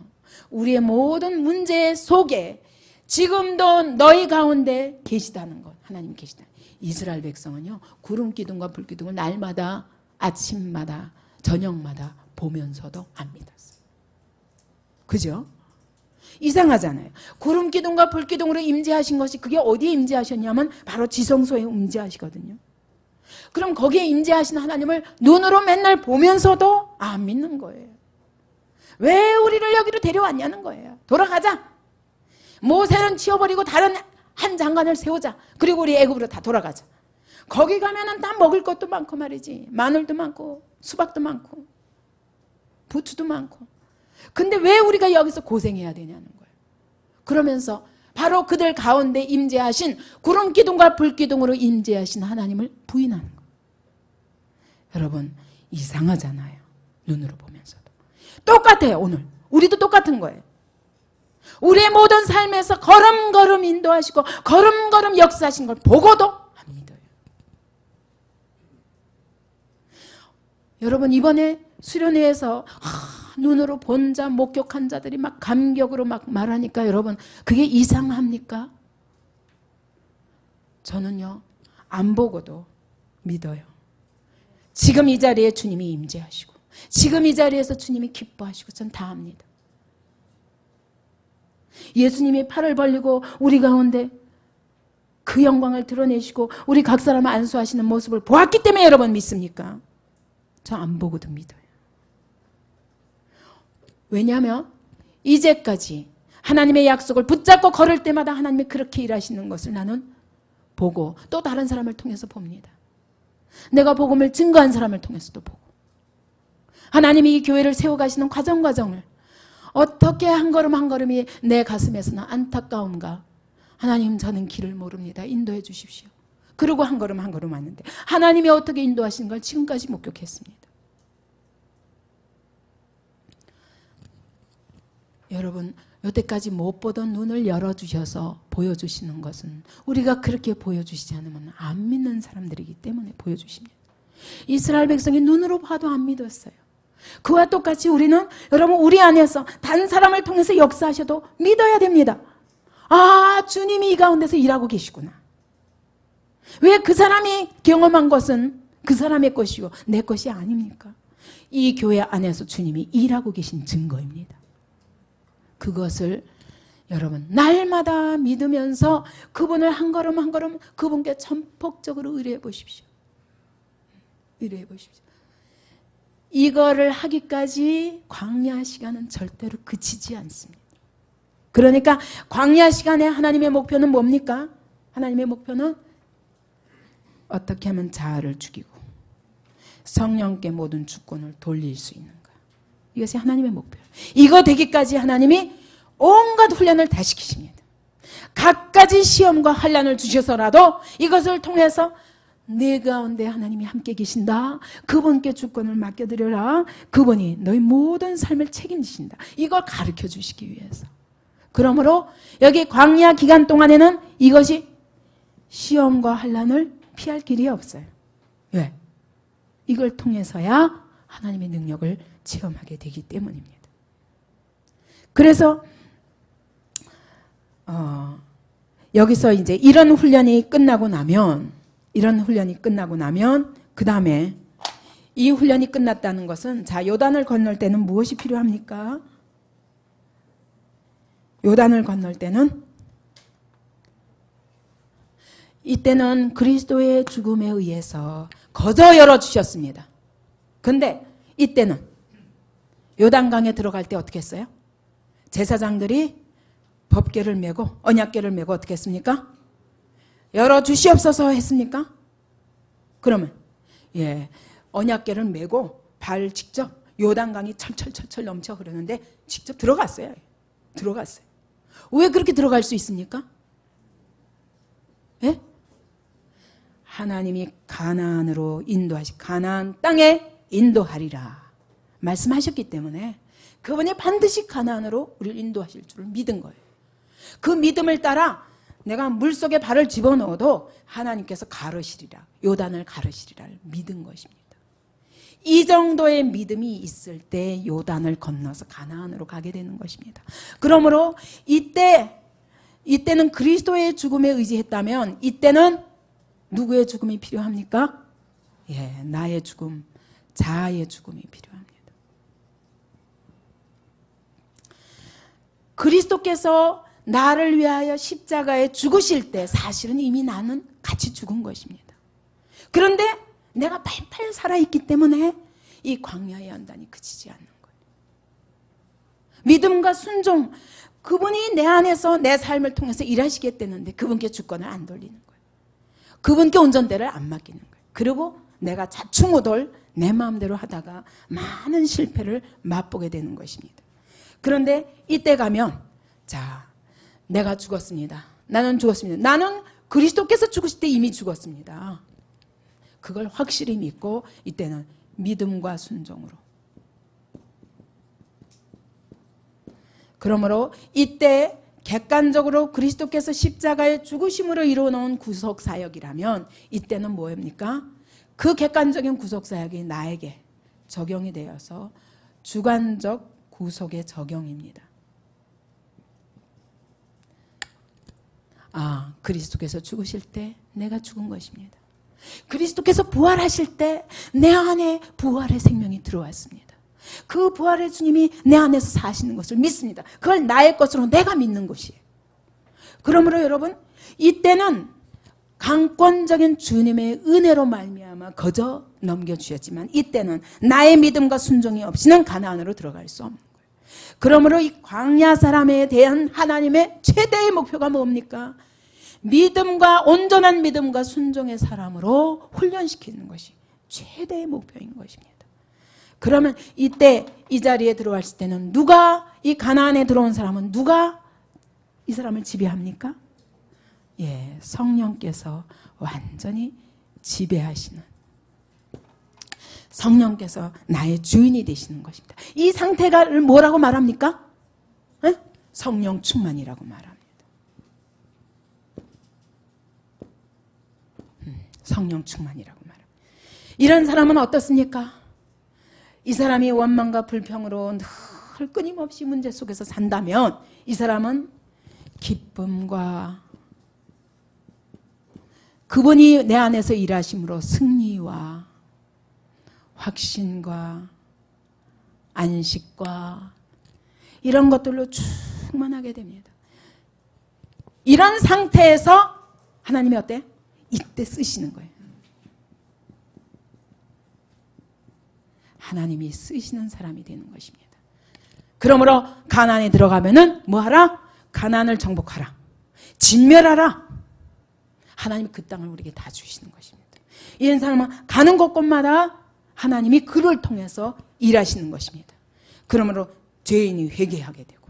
우리의 모든 문제 속에 지금도 너희 가운데 계시다는 것, 하나님 계시다. 이스라엘 백성은요, 구름 기둥과 불 기둥을 날마다, 아침마다, 저녁마다 보면서도 안 믿었어요. 그죠? 이상하잖아요. 구름 기둥과 불 기둥으로 임재하신 것이, 그게 어디에 임재하셨냐면 바로 지성소에 임재하시거든요. 그럼 거기에 임재하신 하나님을 눈으로 맨날 보면서도 안 믿는 거예요. 왜 우리를 여기로 데려왔냐는 거예요. 돌아가자. 모세는 치워버리고 다른 한 장관을 세우자. 그리고 우리 애굽으로 다 돌아가자. 거기 가면은 다 먹을 것도 많고 말이지. 마늘도 많고 수박도 많고 부추도 많고. 근데 왜 우리가 여기서 고생해야 되냐는 거예요. 그러면서 바로 그들 가운데 임재하신, 구름 기둥과 불 기둥으로 임재하신 하나님을 부인하는 거예요. 여러분, 이상하잖아요. 눈으로 보면서도. 똑같아요. 오늘 우리도 똑같은 거예요. 우리의 모든 삶에서 걸음걸음 인도하시고 걸음걸음 역사하신 걸 보고도 안 믿어요. 여러분, 이번에 수련회에서 눈으로 본 자, 목격한 자들이 막 감격으로 막 말하니까 여러분, 그게 이상합니까? 저는요, 안 보고도 믿어요. 지금 이 자리에 주님이 임재하시고, 지금 이 자리에서 주님이 기뻐하시고, 전 다 압니다. 예수님이 팔을 벌리고 우리 가운데 그 영광을 드러내시고 우리 각 사람을 안수하시는 모습을 보았기 때문에 여러분 믿습니까? 저 안 보고도 믿어요. 왜냐하면 이제까지 하나님의 약속을 붙잡고 걸을 때마다 하나님이 그렇게 일하시는 것을 나는 보고, 또 다른 사람을 통해서 봅니다. 내가 복음을 증거한 사람을 통해서도 보고, 하나님이 이 교회를 세워가시는 과정을 어떻게 한 걸음 한 걸음이 내 가슴에서는 안타까움과, 하나님 저는 길을 모릅니다. 인도해 주십시오. 그러고 한 걸음 한 걸음 왔는데 하나님이 어떻게 인도하시는 걸 지금까지 목격했습니다. 여태까지 못 보던 눈을 열어주셔서 보여주시는 것은 우리가 그렇게 보여주시지 않으면 안 믿는 사람들이기 때문에 보여주십니다. 이스라엘 백성이 눈으로 봐도 안 믿었어요. 그와 똑같이 우리는 여러분 우리 안에서 다른 사람을 통해서 역사하셔도 믿어야 됩니다. 아, 주님이 이 가운데서 일하고 계시구나. 왜 그 사람이 경험한 것은 그 사람의 것이고 내 것이 아닙니까? 이 교회 안에서 주님이 일하고 계신 증거입니다. 그것을 여러분 날마다 믿으면서 그분을 한 걸음 한 걸음 그분께 전폭적으로 의뢰해 보십시오. 의뢰해 보십시오. 이거를 하기까지 광야 시간은 절대로 그치지 않습니다. 그러니까 광야 시간에 하나님의 목표는 뭡니까? 하나님의 목표는 어떻게 하면 자아를 죽이고 성령께 모든 주권을 돌릴 수 있는가. 이것이 하나님의 목표예요. 이거 되기까지 하나님이 온갖 훈련을 다 시키십니다. 갖가지 시험과 환난을 주셔서라도 이것을 통해서 내 가운데 하나님이 함께 계신다. 그분께 주권을 맡겨드려라. 그분이 너희 모든 삶을 책임지신다. 이걸 가르쳐 주시기 위해서. 그러므로 여기 광야 기간 동안에는 이것이 시험과 환난을 피할 길이 없어요. 왜? 이걸 통해서야 하나님의 능력을 체험하게 되기 때문입니다. 그래서 여기서 이제 이런 훈련이 끝나고 나면 그 다음에 이 훈련이 끝났다는 것은 자 요단을 건널 때는 무엇이 필요합니까? 요단을 건널 때는 이때는 그리스도의 죽음에 의해서 거저 열어주셨습니다. 근데 이때는 요단강에 들어갈 때 어떻게 했어요? 제사장들이 법궤를 메고 언약궤를 메고 어떻게 했습니까? 열어주시옵소서 했습니까? 그러면 언약궤를 메고 발 직접 요단강이 철철철철 넘쳐 흐르는데 직접 들어갔어요. 왜 그렇게 들어갈 수 있습니까? 예? 하나님이 가나안으로 가나안 땅에 인도하리라 말씀하셨기 때문에 그분이 반드시 가나안으로 우리를 인도하실 줄을 믿은 거예요. 그 믿음을 따라 내가 물속에 발을 집어넣어도 하나님께서 가르시리라, 요단을 가르시리라 믿은 것입니다. 이 정도의 믿음이 있을 때 요단을 건너서 가나안으로 가게 되는 것입니다. 그러므로 이때는 그리스도의 죽음에 의지했다면 이때는 누구의 죽음이 필요합니까? 나의 죽음, 자아의 죽음이 필요합니다. 그리스도께서 나를 위하여 십자가에 죽으실 때 사실은 이미 나는 같이 죽은 것입니다. 그런데 내가 팔팔 살아있기 때문에 이 광야의 연단이 그치지 않는 거예요. 믿음과 순종, 그분이 내 안에서 내 삶을 통해서 일하시겠다는데 그분께 주권을 안 돌리는 거예요. 그분께 운전대를 안 맡기는 거예요. 그리고 내가 자충우돌 내 마음대로 하다가 많은 실패를 맛보게 되는 것입니다. 그런데 이때 가면 자, 내가 죽었습니다. 나는 죽었습니다. 나는 그리스도께서 죽으실 때 이미 죽었습니다. 그걸 확실히 믿고 이때는 믿음과 순종으로. 그러므로 이때 객관적으로 그리스도께서 십자가의 죽으심으로 이루어놓은 구속사역이라면 이때는 뭐입니까? 그 객관적인 구속사역이 나에게 적용이 되어서 주관적 구속의 적용입니다. 그리스도께서 죽으실 때 내가 죽은 것입니다. 그리스도께서 부활하실 때 내 안에 부활의 생명이 들어왔습니다. 그 부활의 주님이 내 안에서 사시는 것을 믿습니다. 그걸 나의 것으로 내가 믿는 것이에요. 그러므로 여러분 이때는 강권적인 주님의 은혜로 말미암아 거저 넘겨주셨지만 이때는 나의 믿음과 순종이 없이는 가나안으로 들어갈 수 없는 거예요. 그러므로 이 광야 사람에 대한 하나님의 최대의 목표가 뭡니까? 믿음과 온전한 믿음과 순종의 사람으로 훈련시키는 것이 최대의 목표인 것입니다. 그러면 이때 이 자리에 들어왔을 때는 누가 이 가나안에 들어온 사람은 누가 이 사람을 지배합니까? 성령께서 완전히 지배하시는 성령께서 나의 주인이 되시는 것입니다. 이 상태가 뭐라고 말합니까? 성령 충만이라고 말합니다. 성령 충만이라고 말합니다. 이런 사람은 어떻습니까? 이 사람이 원망과 불평으로 늘 끊임없이 문제 속에서 산다면 이 사람은 기쁨과 그분이 내 안에서 일하심으로 승리와 확신과 안식과 이런 것들로 충만하게 됩니다. 이런 상태에서 하나님이 어때? 이때 쓰시는 거예요. 하나님이 쓰시는 사람이 되는 것입니다. 그러므로 가나안에 들어가면은 뭐하라? 가나안을 정복하라. 진멸하라. 하나님이 그 땅을 우리에게 다 주시는 것입니다. 이런 사람은 가는 곳곳마다 하나님이 그를 통해서 일하시는 것입니다. 그러므로 죄인이 회개하게 되고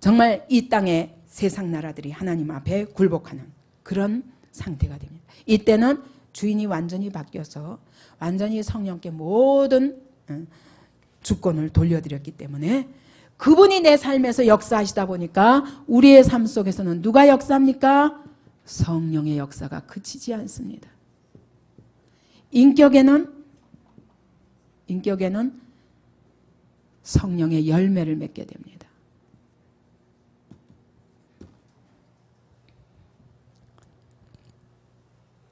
정말 이 땅의 세상 나라들이 하나님 앞에 굴복하는 그런 상태가 됩니다. 이때는 주인이 완전히 바뀌어서 완전히 성령께 모든 주권을 돌려드렸기 때문에 그분이 내 삶에서 역사하시다 보니까 우리의 삶 속에서는 누가 역사합니까? 성령의 역사가 그치지 않습니다. 인격에는 성령의 열매를 맺게 됩니다.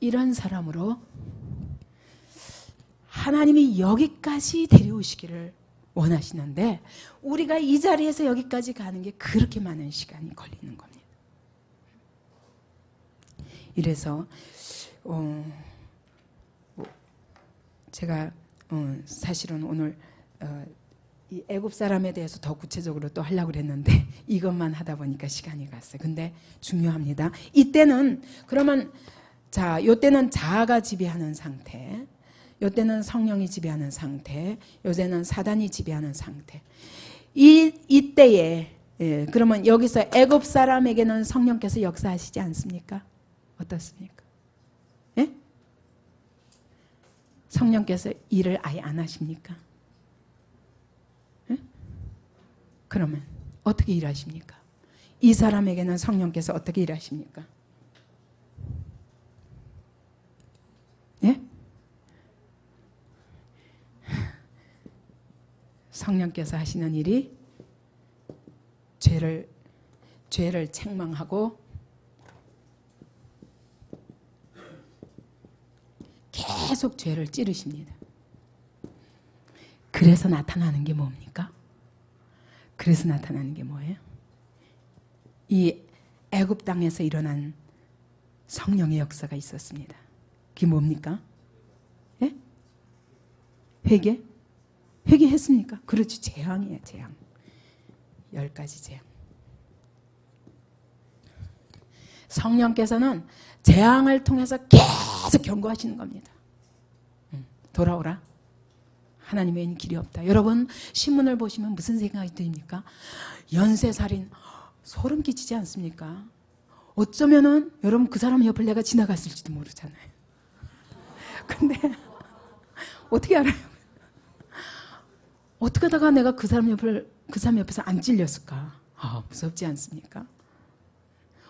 이런 사람으로 하나님이 여기까지 데려오시기를 원하시는데 우리가 이 자리에서 여기까지 가는 게 그렇게 많은 시간이 걸리는 겁니다. 이래서 제가 사실은 오늘 이 애굽 사람에 대해서 더 구체적으로 또 하려고 그랬는데 이것만 하다 보니까 시간이 갔어요. 근데 중요합니다. 이때는 그러면 자, 요때는 자아가 지배하는 상태, 요때는 성령이 지배하는 상태, 요새는 사단이 지배하는 상태. 이때에 그러면 여기서 애굽 사람에게는 성령께서 역사하시지 않습니까? 어떻습니까? 예? 성령께서 일을 아예 안 하십니까? 예? 그러면 어떻게 일하십니까? 이 사람에게는 성령께서 어떻게 일하십니까? 예? 성령께서 하시는 일이 죄를 책망하고 계속 죄를 찌르십니다. 그래서 나타나는 게 뭡니까? 그래서 나타나는 게 뭐예요? 이 애굽 땅에서 일어난 성령의 역사가 있었습니다. 그게 뭡니까? 예? 회개? 회개했습니까? 그렇지, 재앙이에요, 재앙. 10가지 재앙. 성령께서는 재앙을 통해서 계속 경고하시는 겁니다. 돌아오라. 하나님 외에는 길이 없다. 여러분 신문을 보시면 무슨 생각이 듭니까? 연쇄살인 소름 끼치지 않습니까? 어쩌면은 여러분 그 사람 옆을 내가 지나갔을지도 모르잖아요. 근데 어떻게 알아요? 어떻게 하다가 내가 그 사람 옆에서 안 찔렸을까? 무섭지 않습니까?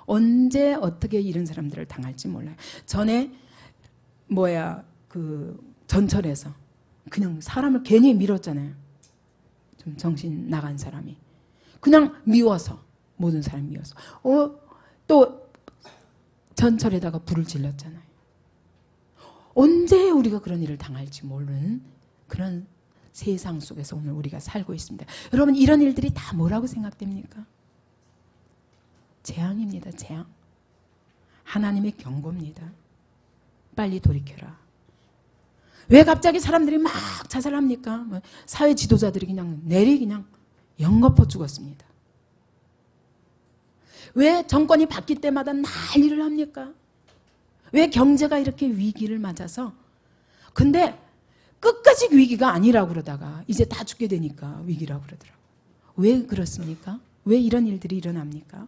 언제 어떻게 이런 사람들을 당할지 몰라요. 전에 그 전철에서 그냥 사람을 괜히 밀었잖아요. 좀 정신 나간 사람이 그냥 미워서, 모든 사람이 미워서 또 전철에다가 불을 질렀잖아요. 언제 우리가 그런 일을 당할지 모르는 그런 세상 속에서 오늘 우리가 살고 있습니다. 여러분 이런 일들이 다 뭐라고 생각됩니까? 재앙입니다. 재앙. 하나님의 경고입니다. 빨리 돌이켜라. 왜 갑자기 사람들이 막 자살합니까? 사회 지도자들이 그냥 그냥 연거푸 죽었습니다. 왜 정권이 바뀔 때마다 난리를 합니까? 왜 경제가 이렇게 위기를 맞아서 근데 끝까지 위기가 아니라고 그러다가 이제 다 죽게 되니까 위기라고 그러더라고요. 왜 그렇습니까? 왜 이런 일들이 일어납니까?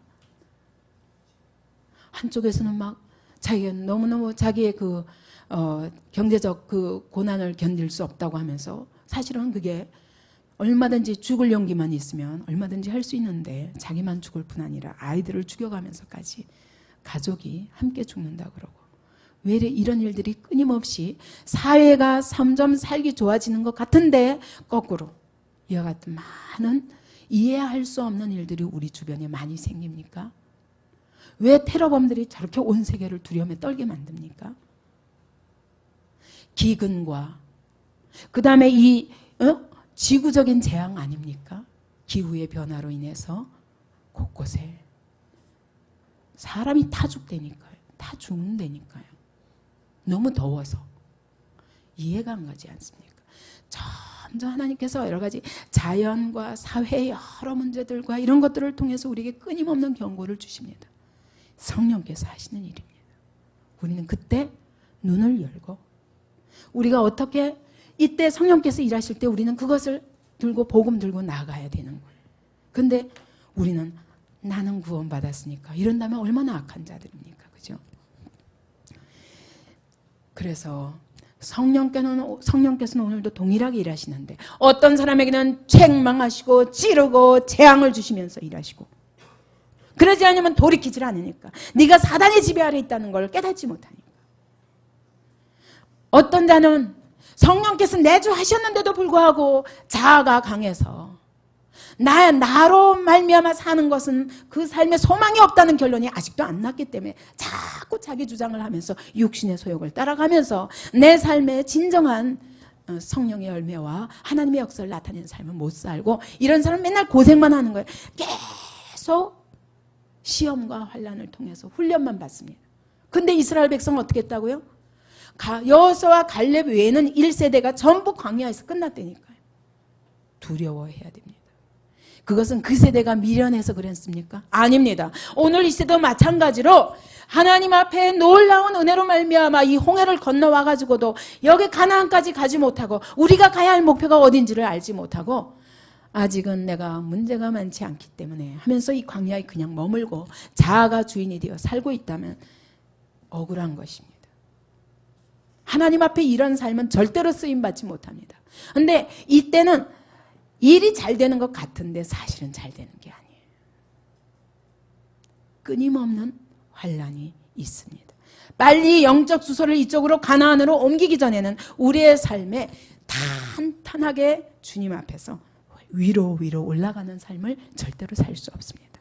한쪽에서는 막 자기가 너무너무 자기의 그 경제적 그 고난을 견딜 수 없다고 하면서 사실은 그게 얼마든지 죽을 용기만 있으면 얼마든지 할 수 있는데 자기만 죽을 뿐 아니라 아이들을 죽여가면서까지 가족이 함께 죽는다 그러고 왜 이런 일들이 끊임없이 사회가 점점 살기 좋아지는 것 같은데 거꾸로 이와 같은 많은 이해할 수 없는 일들이 우리 주변에 많이 생깁니까? 왜 테러범들이 저렇게 온 세계를 두려움에 떨게 만듭니까? 기근과 그 다음에 이 지구적인 재앙 아닙니까? 기후의 변화로 인해서 곳곳에 사람이 다 죽다니까요. 다 죽는다니까요. 너무 더워서 이해가 안 가지 않습니까? 점점 하나님께서 여러 가지 자연과 사회의 여러 문제들과 이런 것들을 통해서 우리에게 끊임없는 경고를 주십니다. 성령께서 하시는 일입니다. 우리는 그때 눈을 열고 우리가 어떻게 이때 성령께서 일하실 때 우리는 그것을 들고 복음 들고 나가야 되는 거예요. 근데 우리는 나는 구원받았으니까 이런다면 얼마나 악한 자들입니까? 그죠? 그래서 성령께서는 오늘도 동일하게 일하시는데 어떤 사람에게는 책망하시고 찌르고 재앙을 주시면서 일하시고 그러지 않으면 돌이키질 않으니까 네가 사단의 지배 아래 있다는 걸 깨닫지 못하니까 어떤 자는 성령께서 내주하셨는데도 불구하고 자아가 강해서 나로 말미암아 사는 것은 그 삶에 소망이 없다는 결론이 아직도 안 났기 때문에 자꾸 자기 주장을 하면서 육신의 소욕을 따라가면서 내 삶의 진정한 성령의 열매와 하나님의 역사를 나타내는 삶을 못 살고 이런 사람은 맨날 고생만 하는 거예요. 계속 시험과 환난을 통해서 훈련만 받습니다. 근데 이스라엘 백성은 어떻게 했다고요? 여호수아와 갈렙 외에는 1세대가 전부 광야에서 끝났다니까요. 두려워해야 됩니다. 그것은 그 세대가 미련해서 그랬습니까? 아닙니다. 오늘 이 세대도 마찬가지로 하나님 앞에 놀라운 은혜로 말미암아 이 홍해를 건너와 가지고도 여기 가나안까지 가지 못하고 우리가 가야 할 목표가 어딘지를 알지 못하고 아직은 내가 문제가 많지 않기 때문에 하면서 이 광야에 그냥 머물고 자아가 주인이 되어 살고 있다면 억울한 것입니다. 하나님 앞에 이런 삶은 절대로 쓰임받지 못합니다. 그런데 이때는 일이 잘 되는 것 같은데 사실은 잘 되는 게 아니에요. 끊임없는 환난이 있습니다. 빨리 영적 주소를 이쪽으로 가나안으로 옮기기 전에는 우리의 삶에 탄탄하게 주님 앞에서 위로 올라가는 삶을 절대로 살 수 없습니다.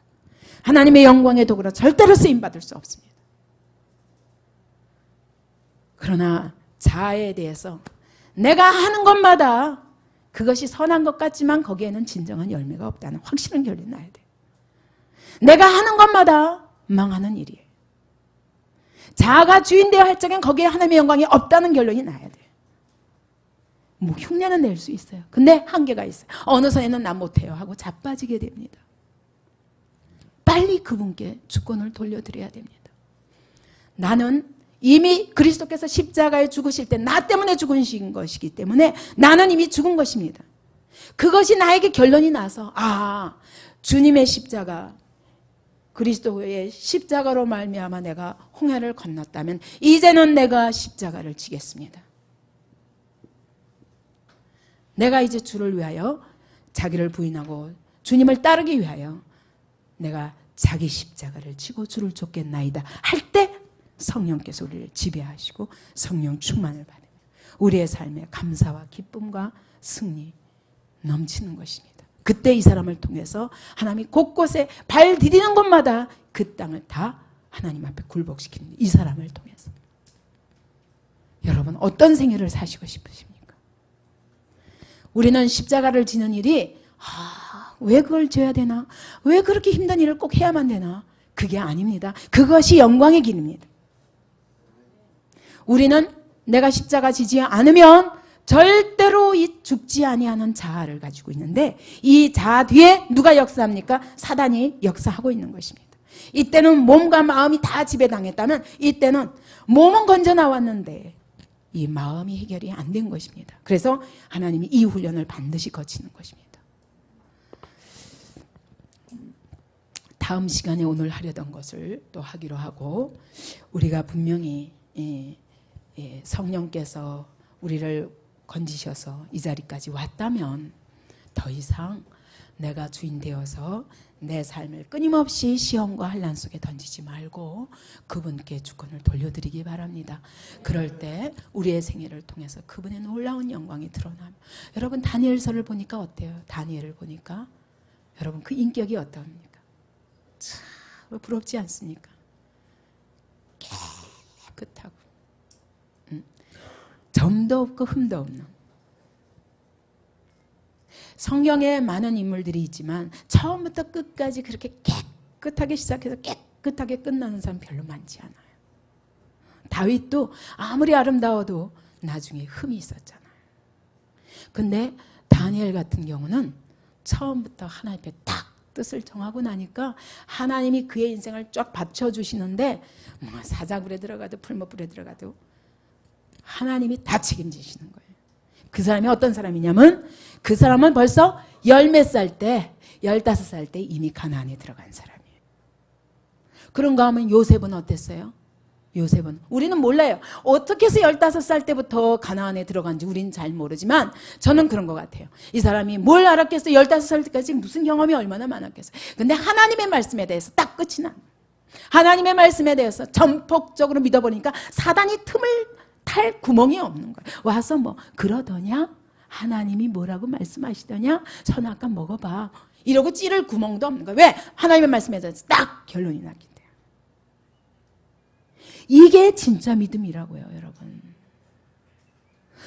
하나님의 영광의 도구로 절대로 쓰임받을 수 없습니다. 그러나 자아에 대해서 내가 하는 것마다 그것이 선한 것 같지만 거기에는 진정한 열매가 없다는 확실한 결론이 나야 돼요. 내가 하는 것마다 망하는 일이에요. 자아가 주인 되어 할 적엔 거기에 하나님의 영광이 없다는 결론이 나야 돼요. 뭐 흉내는 낼 수 있어요. 근데 한계가 있어요. 어느 선에는 난 못해요 하고 자빠지게 됩니다. 빨리 그분께 주권을 돌려드려야 됩니다. 나는 이미 그리스도께서 십자가에 죽으실 때 나 때문에 죽으신 것이기 때문에 나는 이미 죽은 것입니다. 그것이 나에게 결론이 나서 주님의 십자가 그리스도의 십자가로 말미암아 내가 홍해를 건넜다면 이제는 내가 십자가를 지겠습니다. 내가 이제 주를 위하여 자기를 부인하고 주님을 따르기 위하여 내가 자기 십자가를 지고 주를 쫓겠나이다 할 때 성령께서 우리를 지배하시고 성령 충만을 받으며 우리의 삶에 감사와 기쁨과 승리 넘치는 것입니다. 그때 이 사람을 통해서 하나님이 곳곳에 발 디디는 곳마다 그 땅을 다 하나님 앞에 굴복시킵니다. 이 사람을 통해서. 여러분 어떤 생애를 사시고 싶으십니까? 우리는 십자가를 지는 일이 왜 그걸 져야 되나? 왜 그렇게 힘든 일을 꼭 해야만 되나? 그게 아닙니다. 그것이 영광의 길입니다. 우리는 내가 십자가 지지 않으면 절대로 이 죽지 아니하는 자아를 가지고 있는데 이 자아 뒤에 누가 역사합니까? 사단이 역사하고 있는 것입니다. 이때는 몸과 마음이 다 지배당했다면 이때는 몸은 건져 나왔는데 이 마음이 해결이 안 된 것입니다. 그래서 하나님이 이 훈련을 반드시 거치는 것입니다. 다음 시간에 오늘 하려던 것을 또 하기로 하고 우리가 분명히 성령께서 우리를 건지셔서 이 자리까지 왔다면 더 이상 내가 주인 되어서 내 삶을 끊임없이 시험과 환난 속에 던지지 말고 그분께 주권을 돌려드리기 바랍니다. 그럴 때 우리의 생애를 통해서 그분의 놀라운 영광이 드러나며, 여러분 다니엘서를 보니까 어때요? 다니엘을 보니까 여러분 그 인격이 어떠합니까? 참 부럽지 않습니까? 깨끗하고 점도 없고 흠도 없는. 성경에 많은 인물들이 있지만 처음부터 끝까지 그렇게 깨끗하게 시작해서 깨끗하게 끝나는 사람 별로 많지 않아요. 다윗도 아무리 아름다워도 나중에 흠이 있었잖아요. 근데 다니엘 같은 경우는 처음부터 하나님 앞에 딱 뜻을 정하고 나니까 하나님이 그의 인생을 쫙 받쳐주시는데 사자굴에 들어가도 풀무불에 들어가도 하나님이 다 책임지시는 거예요. 그 사람이 어떤 사람이냐면 그 사람은 벌써 10몇 살 때 15살 때 이미 가나안에 들어간 사람이에요. 그런가 하면 요셉은 어땠어요? 요셉은 우리는 몰라요. 어떻게 해서 15살 때부터 가나안에 들어간지 우리는 잘 모르지만 저는 그런 것 같아요. 이 사람이 뭘 알았겠어요? 15살 때까지 무슨 경험이 얼마나 많았겠어요? 근데 하나님의 말씀에 대해서 딱 끝이 나. 하나님의 말씀에 대해서 전폭적으로 믿어보니까 사단이 틈을 탈 구멍이 없는 거예요. 와서 뭐 그러더냐? 하나님이 뭐라고 말씀하시더냐? 선악과 먹어봐. 이러고 찌를 구멍도 없는 거예요. 왜? 하나님의 말씀에 대해서 딱 결론이 나기 때문에. 이게 진짜 믿음이라고요, 여러분.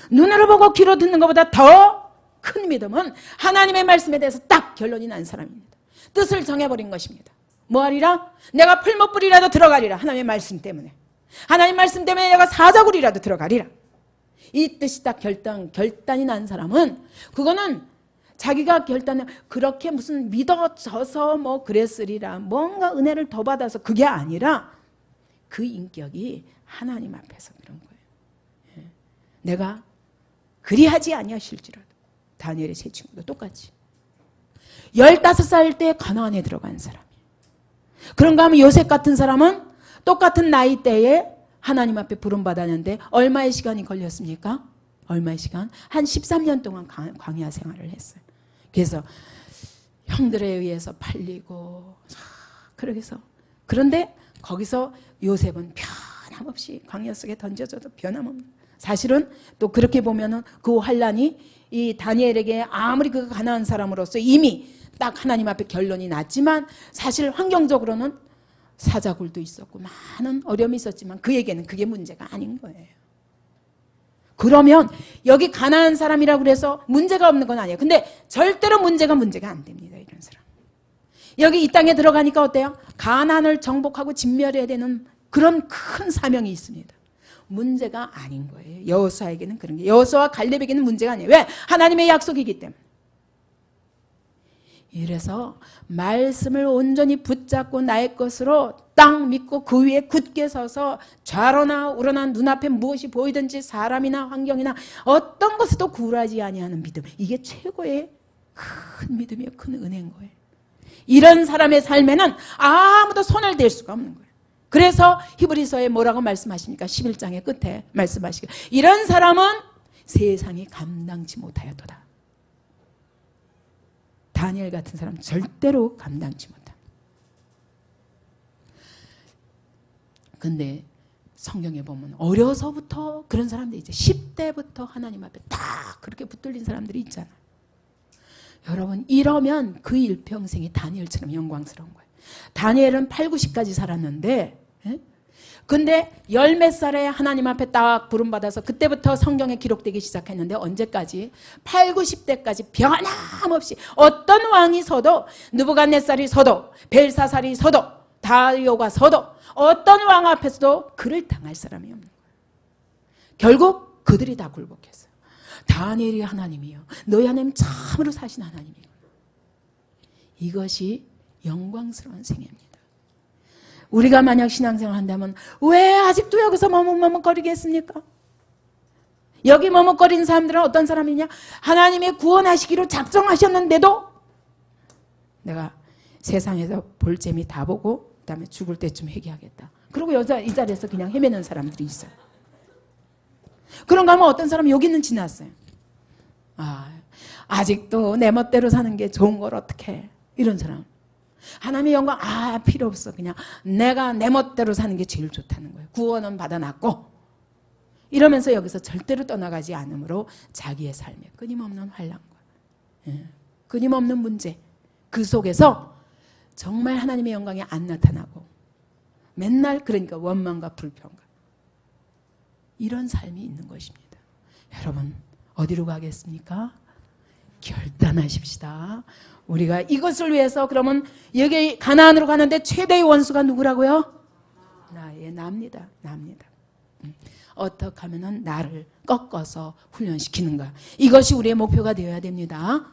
눈으로 보고 귀로 듣는 것보다 더 큰 믿음은 하나님의 말씀에 대해서 딱 결론이 난 사람입니다. 뜻을 정해버린 것입니다. 뭐하리라? 내가 풀무불이라도 들어가리라. 하나님의 말씀 때문에. 하나님 말씀 때문에 내가 사자굴이라도 들어가리라. 이 뜻이 딱 결단이 난 사람은 그거는 자기가 결단을 그렇게 무슨 믿어져서 뭐 그랬으리라 뭔가 은혜를 더 받아서 그게 아니라 그 인격이 하나님 앞에서 그런 거예요. 내가 그리하지 아니하실지라도. 다니엘의 세 친구도 똑같이 15살 때 가나안에 들어간 사람이에요. 그런가 하면 요셉 같은 사람은 똑같은 나이대에 하나님 앞에 부름받았는데 얼마의 시간이 걸렸습니까? 얼마의 시간? 한 13년 동안 광야 생활을 했어요. 그래서 형들에 의해서 팔리고 그러게서 그런데 거기서 요셉은 변함없이 광야 속에 던져져도 변함없는. 사실은 또 그렇게 보면은 그 환란이 이 다니엘에게 아무리 그 가난한 사람으로서 이미 딱 하나님 앞에 결론이 났지만 사실 환경적으로는 사자굴도 있었고 많은 어려움이 있었지만 그에게는 그게 문제가 아닌 거예요. 그러면 여기 가난한 사람이라고 그래서 문제가 없는 건 아니에요. 근데 절대로 문제가 안 됩니다. 이런 사람. 여기 이 땅에 들어가니까 어때요? 가난을 정복하고 진멸해야 되는 그런 큰 사명이 있습니다. 문제가 아닌 거예요. 여호수아에게는 그런 게. 여호수아와 갈렙에게는 문제가 아니에요. 왜? 하나님의 약속이기 때문에. 이래서 말씀을 온전히 붙잡고 나의 것으로 딱 믿고 그 위에 굳게 서서 좌로나 우로나 눈앞에 무엇이 보이든지 사람이나 환경이나 어떤 것에도 굴하지 아니하는 믿음. 이게 최고의 큰 믿음이에요. 큰 은혜인 거예요. 이런 사람의 삶에는 아무도 손을 댈 수가 없는 거예요. 그래서 히브리서에 뭐라고 말씀하십니까? 11장의 끝에 말씀하시길. 이런 사람은 세상이 감당치 못하였도다. 다니엘 같은 사람 절대로 감당치 못합니다. 근데 성경에 보면 어려서부터 그런 사람들이 이제 10대부터 하나님 앞에 딱 그렇게 붙들린 사람들이 있잖아요. 여러분 이러면 그 일평생이 다니엘처럼 영광스러운 거예요. 다니엘은 8, 90까지 살았는데 근데 10몇 살에 하나님 앞에 딱 부름받아서 그때부터 성경에 기록되기 시작했는데 언제까지? 8, 90대까지 변함없이 어떤 왕이 서도 느부갓네살이 서도 벨사살이 서도 다리오가 서도 어떤 왕 앞에서도 그를 당할 사람이 없는 거예요. 결국 그들이 다 굴복했어요. 다니엘이 하나님이요. 너희 하나님 참으로 사신 하나님이요. 이것이 영광스러운 생애입니다. 우리가 만약 신앙생활을 한다면 왜 아직도 여기서 머뭇머뭇거리겠습니까? 여기 머뭇거리는 사람들은 어떤 사람이냐? 하나님의 구원하시기로 작정하셨는데도 내가 세상에서 볼 재미 다 보고 그다음에 죽을 때쯤 회개하겠다. 그리고 이 자리에서 그냥 헤매는 사람들이 있어요. 그런가 하면 어떤 사람은 여기는 지났어요. 아직도 내 멋대로 사는 게 좋은 걸 어떡해. 이런 사람. 하나님의 영광 필요 없어. 그냥 내가 내 멋대로 사는 게 제일 좋다는 거예요. 구원은 받아놨고 이러면서 여기서 절대로 떠나가지 않으므로 자기의 삶에 끊임없는 환난과 끊임없는 문제 그 속에서 정말 하나님의 영광이 안 나타나고 맨날 그러니까 원망과 불평과 이런 삶이 있는 것입니다. 여러분 어디로 가겠습니까? 결단하십시다. 우리가 이것을 위해서 그러면 여기 가나안으로 가는데 최대의 원수가 누구라고요? 나입니다. 어떻게 하면 나를 꺾어서 훈련시키는가. 이것이 우리의 목표가 되어야 됩니다.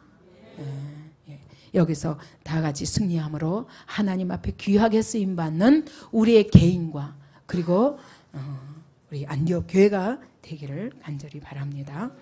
여기서 다 같이 승리함으로 하나님 앞에 귀하게 쓰임받는 우리의 개인과 그리고 우리 안디옥 교회가 되기를 간절히 바랍니다.